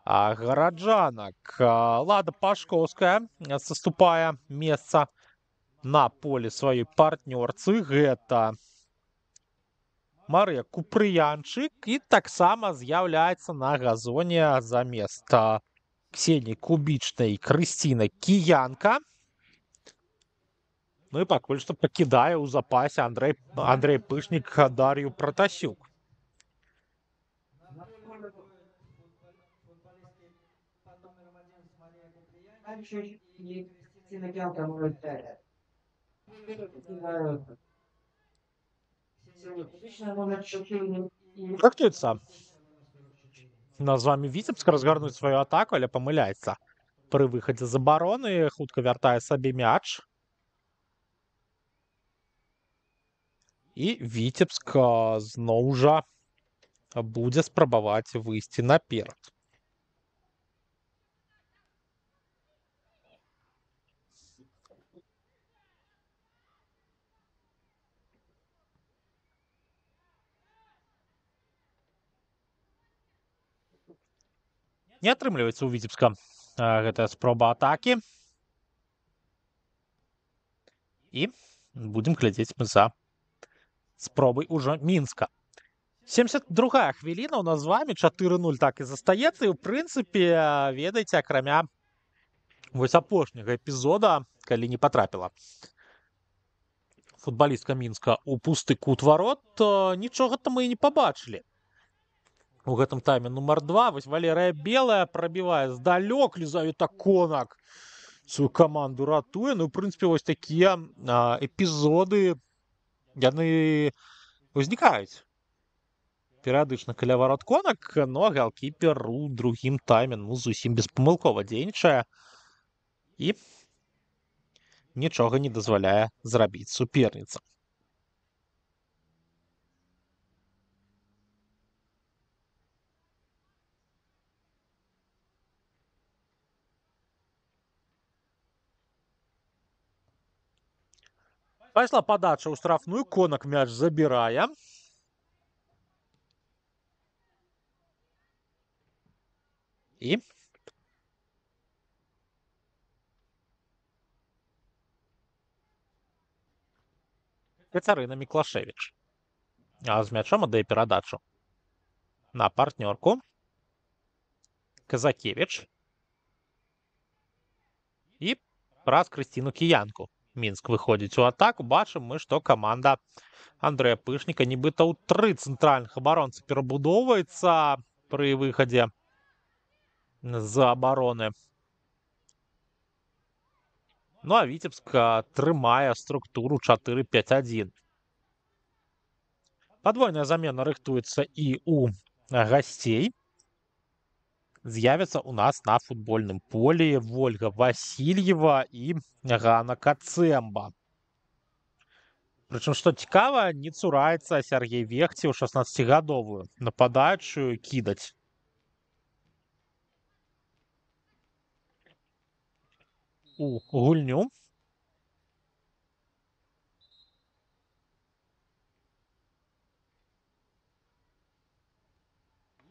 гараджанак. Лада Пашкоўская саступае месца на полі сваёй партнёрцы. Гэта Марыя Купрыянчык. І таксама з'яўляецца на газоне замест Ксеніі Кубічнай Крысціна Кіянка. Ну і пакуль што пакідае ў запасе Андрэй Пышнік Дар'ю Пратасюк. Рыхтуецца нас з вами Віцебск разгарнуць сваю атаку, але памыляецца пры выхадзе з абароны. Хутка вяртае сабе мяч. І Віцебск зноў жа будзе спрабаваць выйсці наперад. Не атрымліваецца ў Віцебска гэтая спроба атакі. І будзем глядзець мы за спробай ужо Мінска. 72-я хвіліна у нас з вами, 4-0 так і застаецца. І, ў прынцыпе, ведаеце, акрамя вось апошняга эпізода, калі не патрапіла футбалістка Мінска ў пусты кут варот, нічога там мы і не пабачылі. у гэтым тайме нумар 2. Вось Валерыя Белая прабівае здалёк, Лізавета Конак сваю каманду ратуе. Ну, у прынцыпе, вось такія эпізоды, яны ўзнікаюць перыядычна каля варот Конак, но галкіпер у другім тайме ну зусім беспамылкова дзейнічае і нічога не дазваляе зрабіць суперніцам. Пайшла падача ў штрафную, Конак мяч забірае. І Кацярына Міклашевіч з мячом аддае перадачу на партнёрку. Казакевіч. І праз Крысціну Кіянку Мінск выходзіць у атаку. Бачым мы, што каманда Андрэя Пышніка нібыта ў 3 цэнтральных абаронцы перабудоўваецца пры выхадзе з абароны. Ну, а Віцебск трымае структуру 4-5-1. Падвойная замена рыхтуецца і у гасцей. З'явяцца у нас на футбольным полі Вольга Васильева і Гана Кацэмба. Прычым, што цікава, не цураецца Сергей Вехцеў 16-гадовую нападаючую кідаць. У гульню.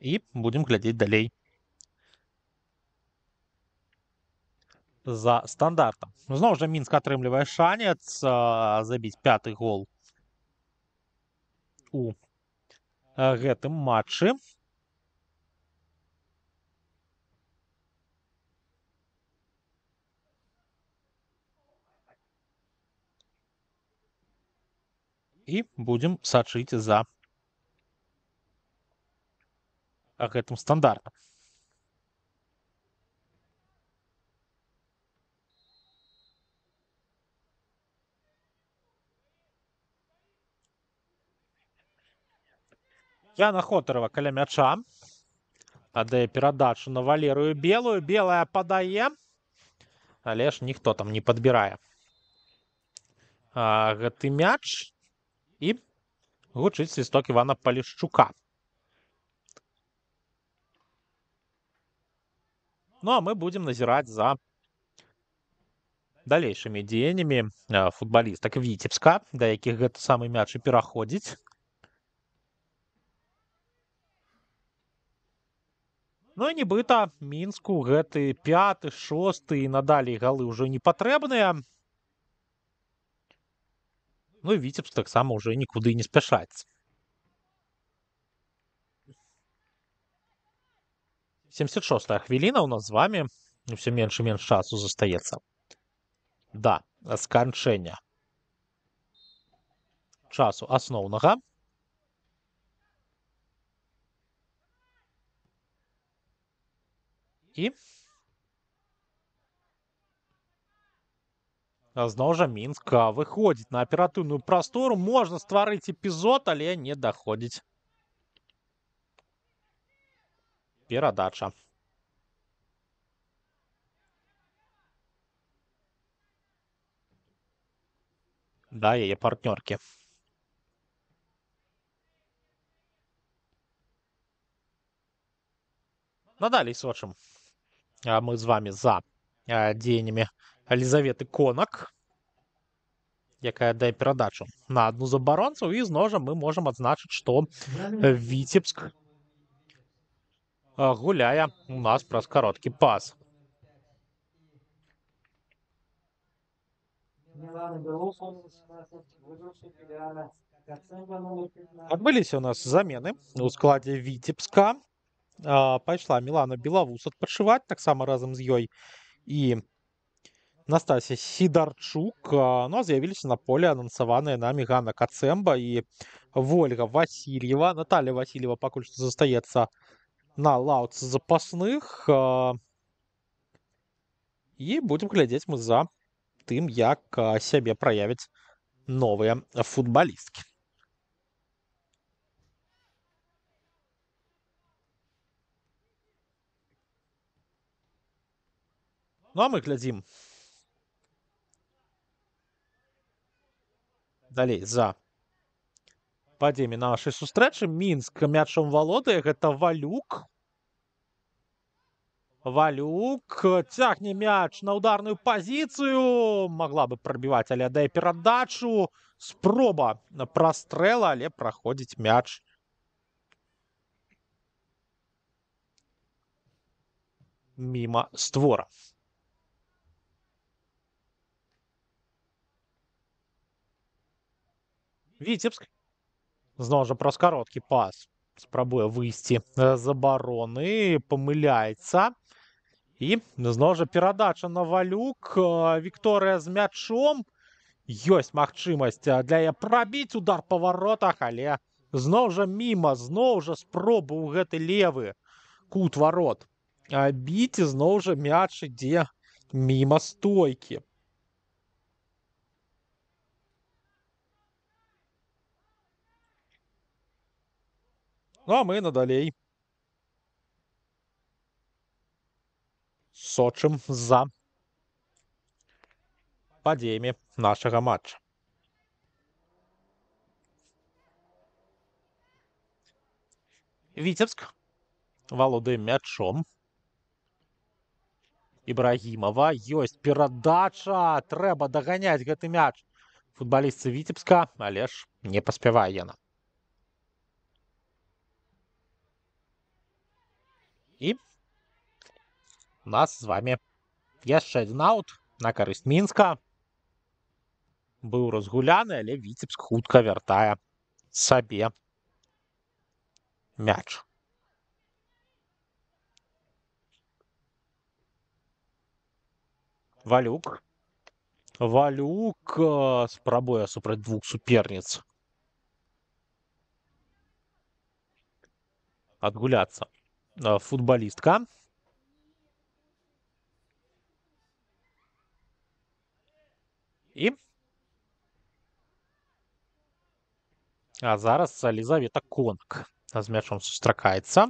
І будзем глядзець далей. За стандартам. Зноў жа Мінск атрымлівае шанец забіць 5-ты гол у гэтым матчы. І будзем сачыць за гэтым стандартам. Яна Хотарова каля мяча. Аддае перадачу на Валерыю Белую. Белая падае, але ж ніхто там не падбірае гэты мяч. І гучыць свісток Івана Палішчука. Ну, а мы будзем назіраць за далейшымі дзеяннямі футбалістак Віцебска, да якіх гэты самы мяч і пераходзіць. Ну і нібыта Мінску гэты 5-ты, 6-ты і надалей галы ўжо не патрэбныя. Ну і Віцебск таксама ўжо нікуды не спяшаецца. 76-я хвіліна ў нас з вамі. Усё менш і менш часу застаецца да сканчэння часу асноўнага. І зноў жа Мінск выходзіць на аператыўную прастору. Можна стварыць эпізод, але не даходзіць. Перадача. Да яе партнёркі. Надалей сочым мы з вами за дзеяннямі Лізаветы Конак, якая дае перадачу на адну з абаронцаў. І зноў жа мы можам адзначыць, што Віцебск гуляе у нас праз кароткі пас. Адбыліся у нас замены у складзе Віцебска. Пайшла Мілана Белавус адпачываць таксама разам з ёй і Настасья Сідарчук. Ну, а з'явіліся на поле анансаваныя намі Ганна Кацэмба і Вольга Васильева. Наталья Васильева пакуль што застаецца на лаўцы запасных. І будзем глядзець мы за тым, як сябе праявяць новыя футбалісткі. Ну, а мы глядзім далей за падзеямі нашай сустрэчы. Мінск мячом валодае, гэта Валюк. Валюк цягне мяч на ударную пазіцыю. Магла бы прабіваць, але аддае перадачу. Спроба прастрэла, але праходзіць мяч міма створа. Віцебск зноў жа праз кароткі пас спрабуе выйсці з абароны, памыляецца. І зноў жа перадача на Валюк. Вікторыя з мячом. Ёсць магчымасць для яе прабіць удар па варотах, але зноў жа міма, зноў жа спроба ў гэты левы кут варот біць, і зноў жа мяч ідзе міма стойкі. Ну, а мы надалей сочым за падзеямі нашага матча. Віцебск валодае мячом. Ібрагімова. Ёсць перадача. Трэба даганяць гэты мяч футбалістцы Віцебска, але ж не паспявае яна. І у нас з вами яшчэ адзін аут на карысць Мінска. Быў разгуляны, але Віцебск хутка вяртае сабе мяч. Валюк. Валюк спрабуе супраць двух суперніц адгуляцца футбалістка. І зараз Лізавета Конак з мячом сустракаецца.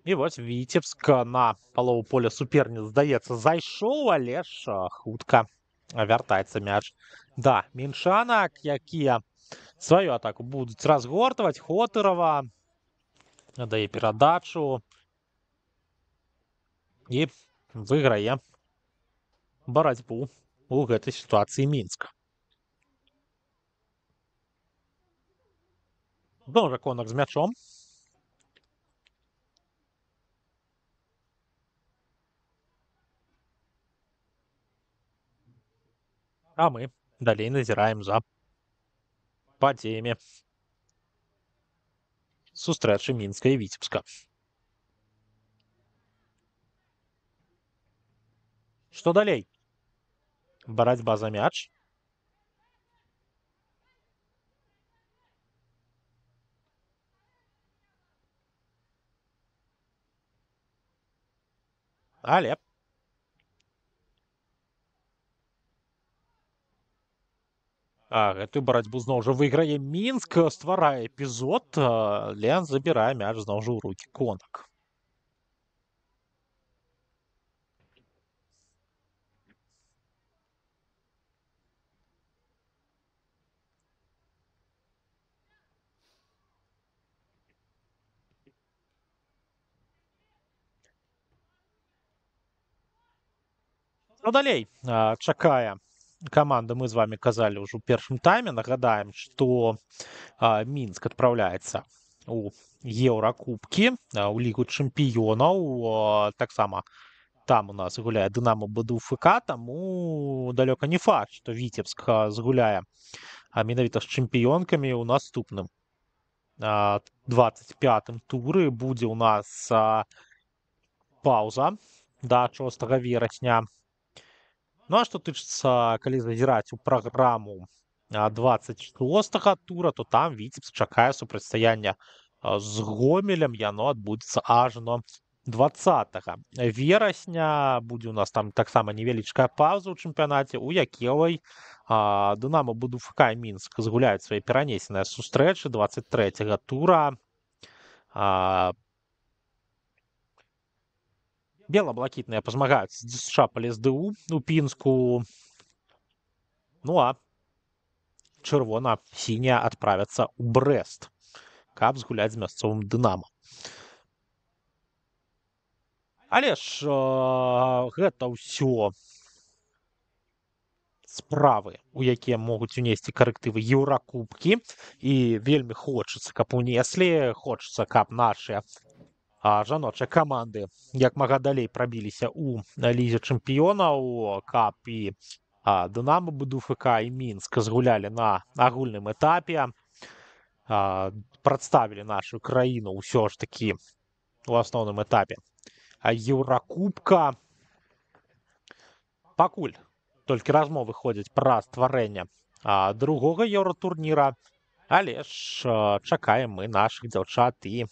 І вось Віцебск на палову поля суперніц, здаецца, зайшоў, але ж хутка вяртаецца мяч да мінчанак, якія сваю атаку будуць разгортваць. Хотырава дае перадачу і выйграе барацьбу у гэтай сітуацыі Мінск. Зноў жа Конак з мячом. А мы далей назіраем за падзеямі сустрэчы Мінска і Віцебска. Што далей? Барацьба за мяч. Але гэтую барацьбу зноў жа выйграе Мінск, стварае эпізод, але забірае мяч зноў жа ў рукі Конак. Ну, далей чакае каманда, мы з вами казалі ўжо ў першым тайме. Нагадаем, што Мінск адпраўляецца у Еўракубкі, у Лігу чэмпіёнаў. Таксама там у нас гуляе Дынамо БДУ-ФК, таму далёка не факт, што Віцебск згуляе менавіта з чэмпіёнкамі ў наступным 25-м туры будзе ў нас паўза да 6 верасня. Ну а што тычыцца, калі зазіраць у праграму 26 тура, то там Віцебск чакае супрацьстаяння з Гомелем. Яно адбудзецца аж 20 верасня. Будзе у нас там таксама невялічкая паўза ў чэмпіянаце, у якой Дынамо, БДУФК і Мінск згуляюць свае перанесеныя сустрэчы 23 тура. Бела-блакітныя пазмагаюць з ДСШ па ЛСДУ у Пінску. Ну а чырвона-сінія адправяцца ў Брэст, каб згуляць з мясцовым Дынама. Але ж гэта ўсё справы, у якія могуць унесці карэктывы еўракубкі, і вельмі хочацца, каб унеслі, хочацца, каб нашыя жаночыя каманды як мага далей прабіліся ў лізе чэмпіёнаў, каб і Дынамо, БДУФК і Мінск згулялі на агульным этапе, прадставілі нашу краіну ўсё ж такі у асноўным этапе еўракубка. Пакуль толькі размовы ходзяць пра стварэнне другога еўратурніра, але ж чакаем мы нашых дзяўчат і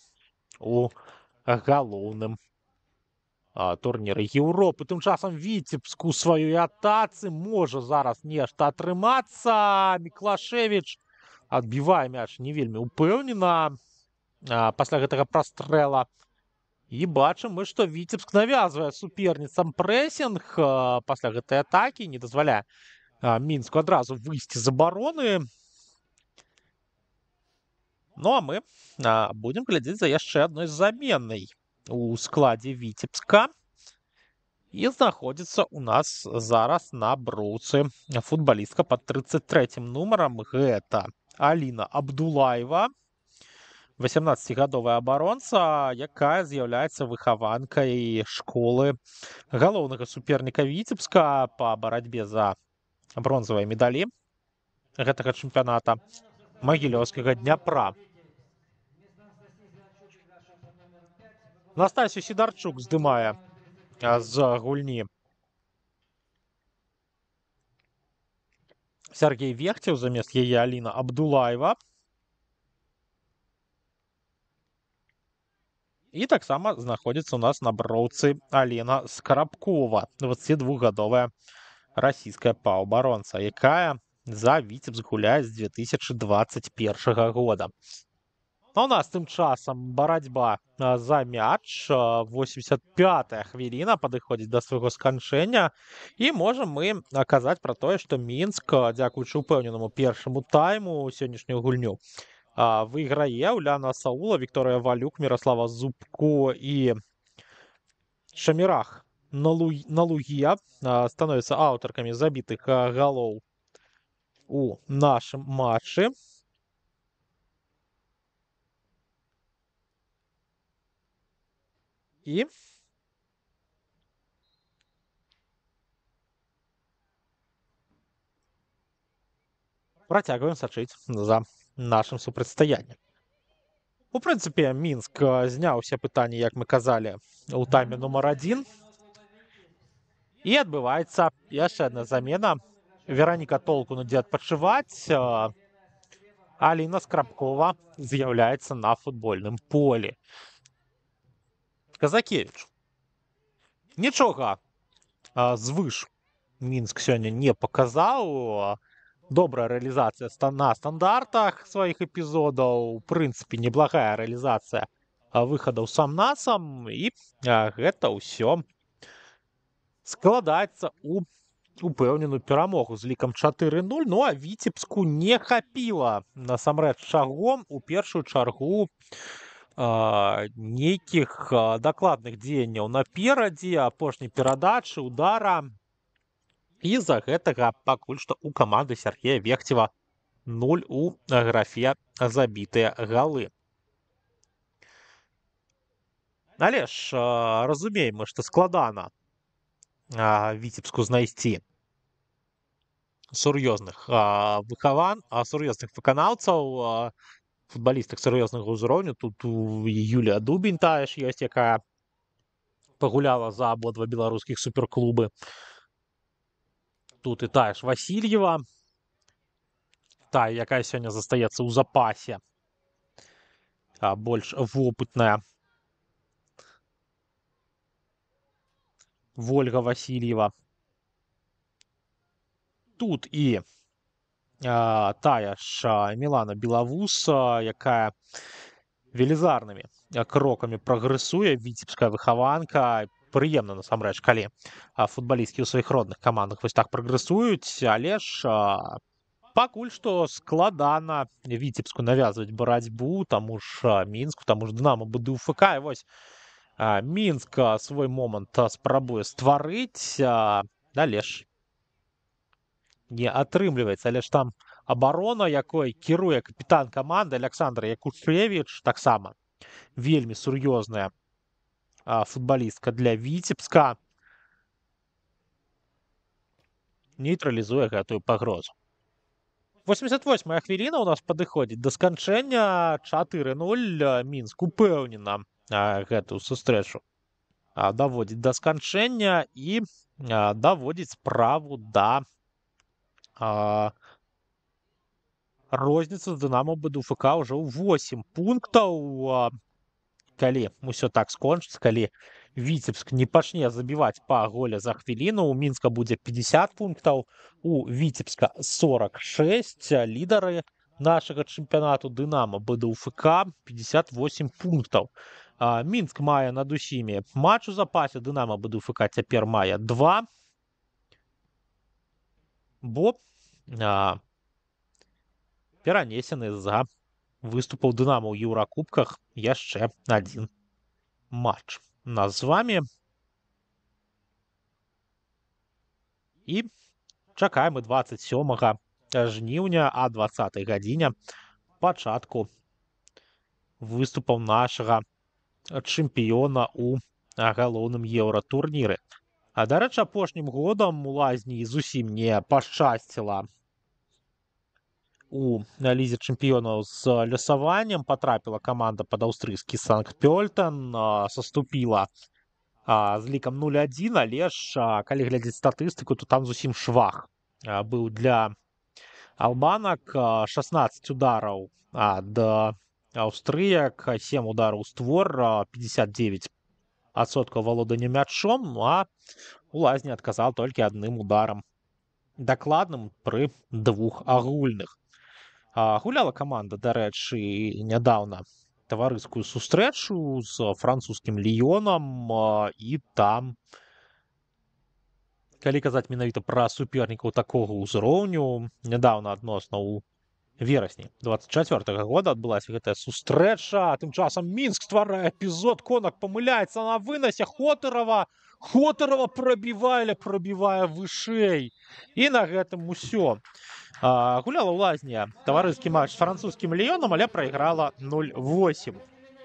у галоўным турніры Еўропы. Тым часам Віцебск у сваёй атацы можа зараз нешта атрымацца. Міклашевіч адбівае мяч не вельмі ўпэўнена пасля гэтага прастрэла. І бачым мы, што Віцебск навязвае суперніцам прэсінг пасля гэтай атакі, не дазваляе Мінску адразу выйсці з абароны. Ну а мы будзем глядзець за яшчэ адной заменай у складзе Віцебска. І знаходзіцца ў нас зараз на броўцы футбалістка пад 33-м нумарам. Гэта Аліна Абдулаева, 18-гадовая абаронца, якая з'яўляецца выхаванкай школы галоўнага суперніка Віцебска па барацьбе за бронзавыя медалі гэтага чэмпіяната, Магілёўскага Дняпра. Настасью Сідарчук здымае з гульні Сергей Вехцеў, замест яе Аліна Абдулаева. І таксама знаходзіцца ў нас на броўцы Алена Скарабкова, 22-гадовая расійская паўабаронца, якая за Віцебск гуляе з 2021 года. А у нас тым часам барацьба за мяч. 85-я хвіліна падыходзіць да свайго сканчэння, і можам мы казаць пра тое, што Мінск, дзякуючы ўпэўненаму першаму тайму, сённяшнюю гульню выйграе. Уляна Саула, Вікторыя Валюк, Міраслава Зубко і Шамірах Налугія становяцца аўтаркамі забітых галоў у нашым матчы. І працягваем сачыць за нашым супрацьстаяннем. У прынцыпе, Мінск зняў усе пытанні, як мы казалі, у тайме нумар 1. І адбываецца яшчэ адна замена. Вераніка Толкун ідзе адпачываць. Аліна Скарабкова з'яўляецца на футбольным полі. Казакевіч. Нічога звыш Мінск сёння не паказаў. Добрая рэалізацыя на стандартах сваіх эпізодаў. У прынцыпе, неблагая рэалізацыя выхадаў сам-насам. І гэта ўсё складаецца ў упэўненую перамогу з лікам 4-0. Ну а Віцебску не хапіла насамрэч чагом у першую чаргу нейкіх дакладных дзеянняў наперадзе, апошняй перадачы, удара. І з-за гэтага пакуль што у каманды Сергея Вехцева 0 у графе забітыя галы. Але ж разумеем мы, што складана Віцебску знайсці сур'ёзных выканаўцаў. футбалістак сур'ёзнага ўзроўню. Тут і Юлія Дубень тая ж ёсць, якая пагуляла за абодва беларускіх суперклубы. Тут і тая ж Васильева, тая, якая сёння застаецца ў запасе, больш вопытная. Вольга Васильева. Тут і тая ж Мілана Белавус, якая велізарнымі крокамі прагрэсуе, віцебская выхаванка. Прыемна, насамрэч, калі футбалісткі ў сваіх родных камандах вось так прагрэсуюць, але ж пакуль што складана Віцебску навязваць барацьбу, таму ж Мінску, таму ж Дынамо БДУФК. І вось Мінск свой момант спрабуе стварыць, але ж не атрымліваецца. Але ж там абарона, якой кіруе капітан каманды Александр Якушевіч, таксама вельмі сур'ёзная футбалістка для Віцебска, нейтралізуе гэтую пагрозу. 88-я хвіліна у нас падыходзіць да сканчэння. 4-0. Мінск упэўнена гэтую сустрэчу даводзіць да сканчэння і даводзіць справу да розніцы з Дынамо БДУФК ўжо ў 8 пунктаў. Калі ўсё так скончыцца, калі Віцебск не пачне забіваць па голе за хвіліну, у Мінска будзе 50 пунктаў, у Віцебска 46. Лідары нашага чэмпіянату Дынамо БДУФК 58 пунктаў. Мінск мае над усімі матч у запасе, Дынамо БДУФК цяпер мае 2, бо перанесены з-за выступаў Дынамо ў Еўракубках яшчэ адзін матч. Нас з вамі. І чакаем 27 жніўня о 20 гадзіне пачатку выступаў нашага чэмпіёна ў галоўным еўратурніры. Дарэчы, апошнім годам у Лазні зусім не пашчасціла у лізе чэмпіёнаў з лёсаваннем. Патрапіла каманда пад аўстрыйскі Санкт-Пёльтен, саступіла з лікам 0-1, але ж калі глядзець статыстыку, то там зусім швах быў для албанак. 16 удараў ад аўстрыяк, 7 удараў у створ, 59% валодання мячом, а у Лазні адказаў толькі адным ударам дакладным пры 2 агульных. Гуляла каманда, дарэчы, нядаўна таварыскую сустрэчу з французскім Ліёнам, і там, калі казаць менавіта пра супернікаў такога ўзроўню, нядаўна адносна ў верасні 24-го года адбылася гэтая сустрэча. Тым часам Мінск стварае эпізод, Конак памыляецца на вынасе, Хотарова пробівае вышэй. І на гэтым усё. Гуляла ў Лазні таварыскі матч з французскім Ліёнам, але прайграла 0-8.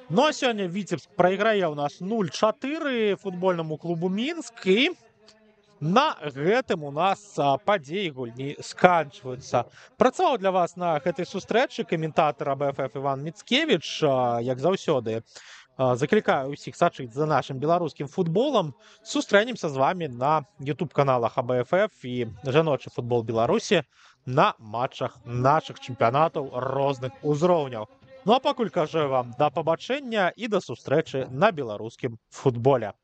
Ну а сёння Віцебск прайграе ў нас 0-4 футбольнаму клубу Мінск, і на гэтым у нас падзеі гульні сканчваюцца. Працаваў для вас на гэтай сустрэчы каментатар АБФ Іван Міцкевіч. Як заўсёды, заклікаю ўсіх сачыць за нашым беларускім футболам. Сустрэнемся з вамі на YouTube-каналах АБФ і жаночы футбол Беларусі на матчах нашых чэмпіянатаў розных узроўняў. Ну а пакуль кажу вам да пабачэння і да сустрэчы на беларускім футболе.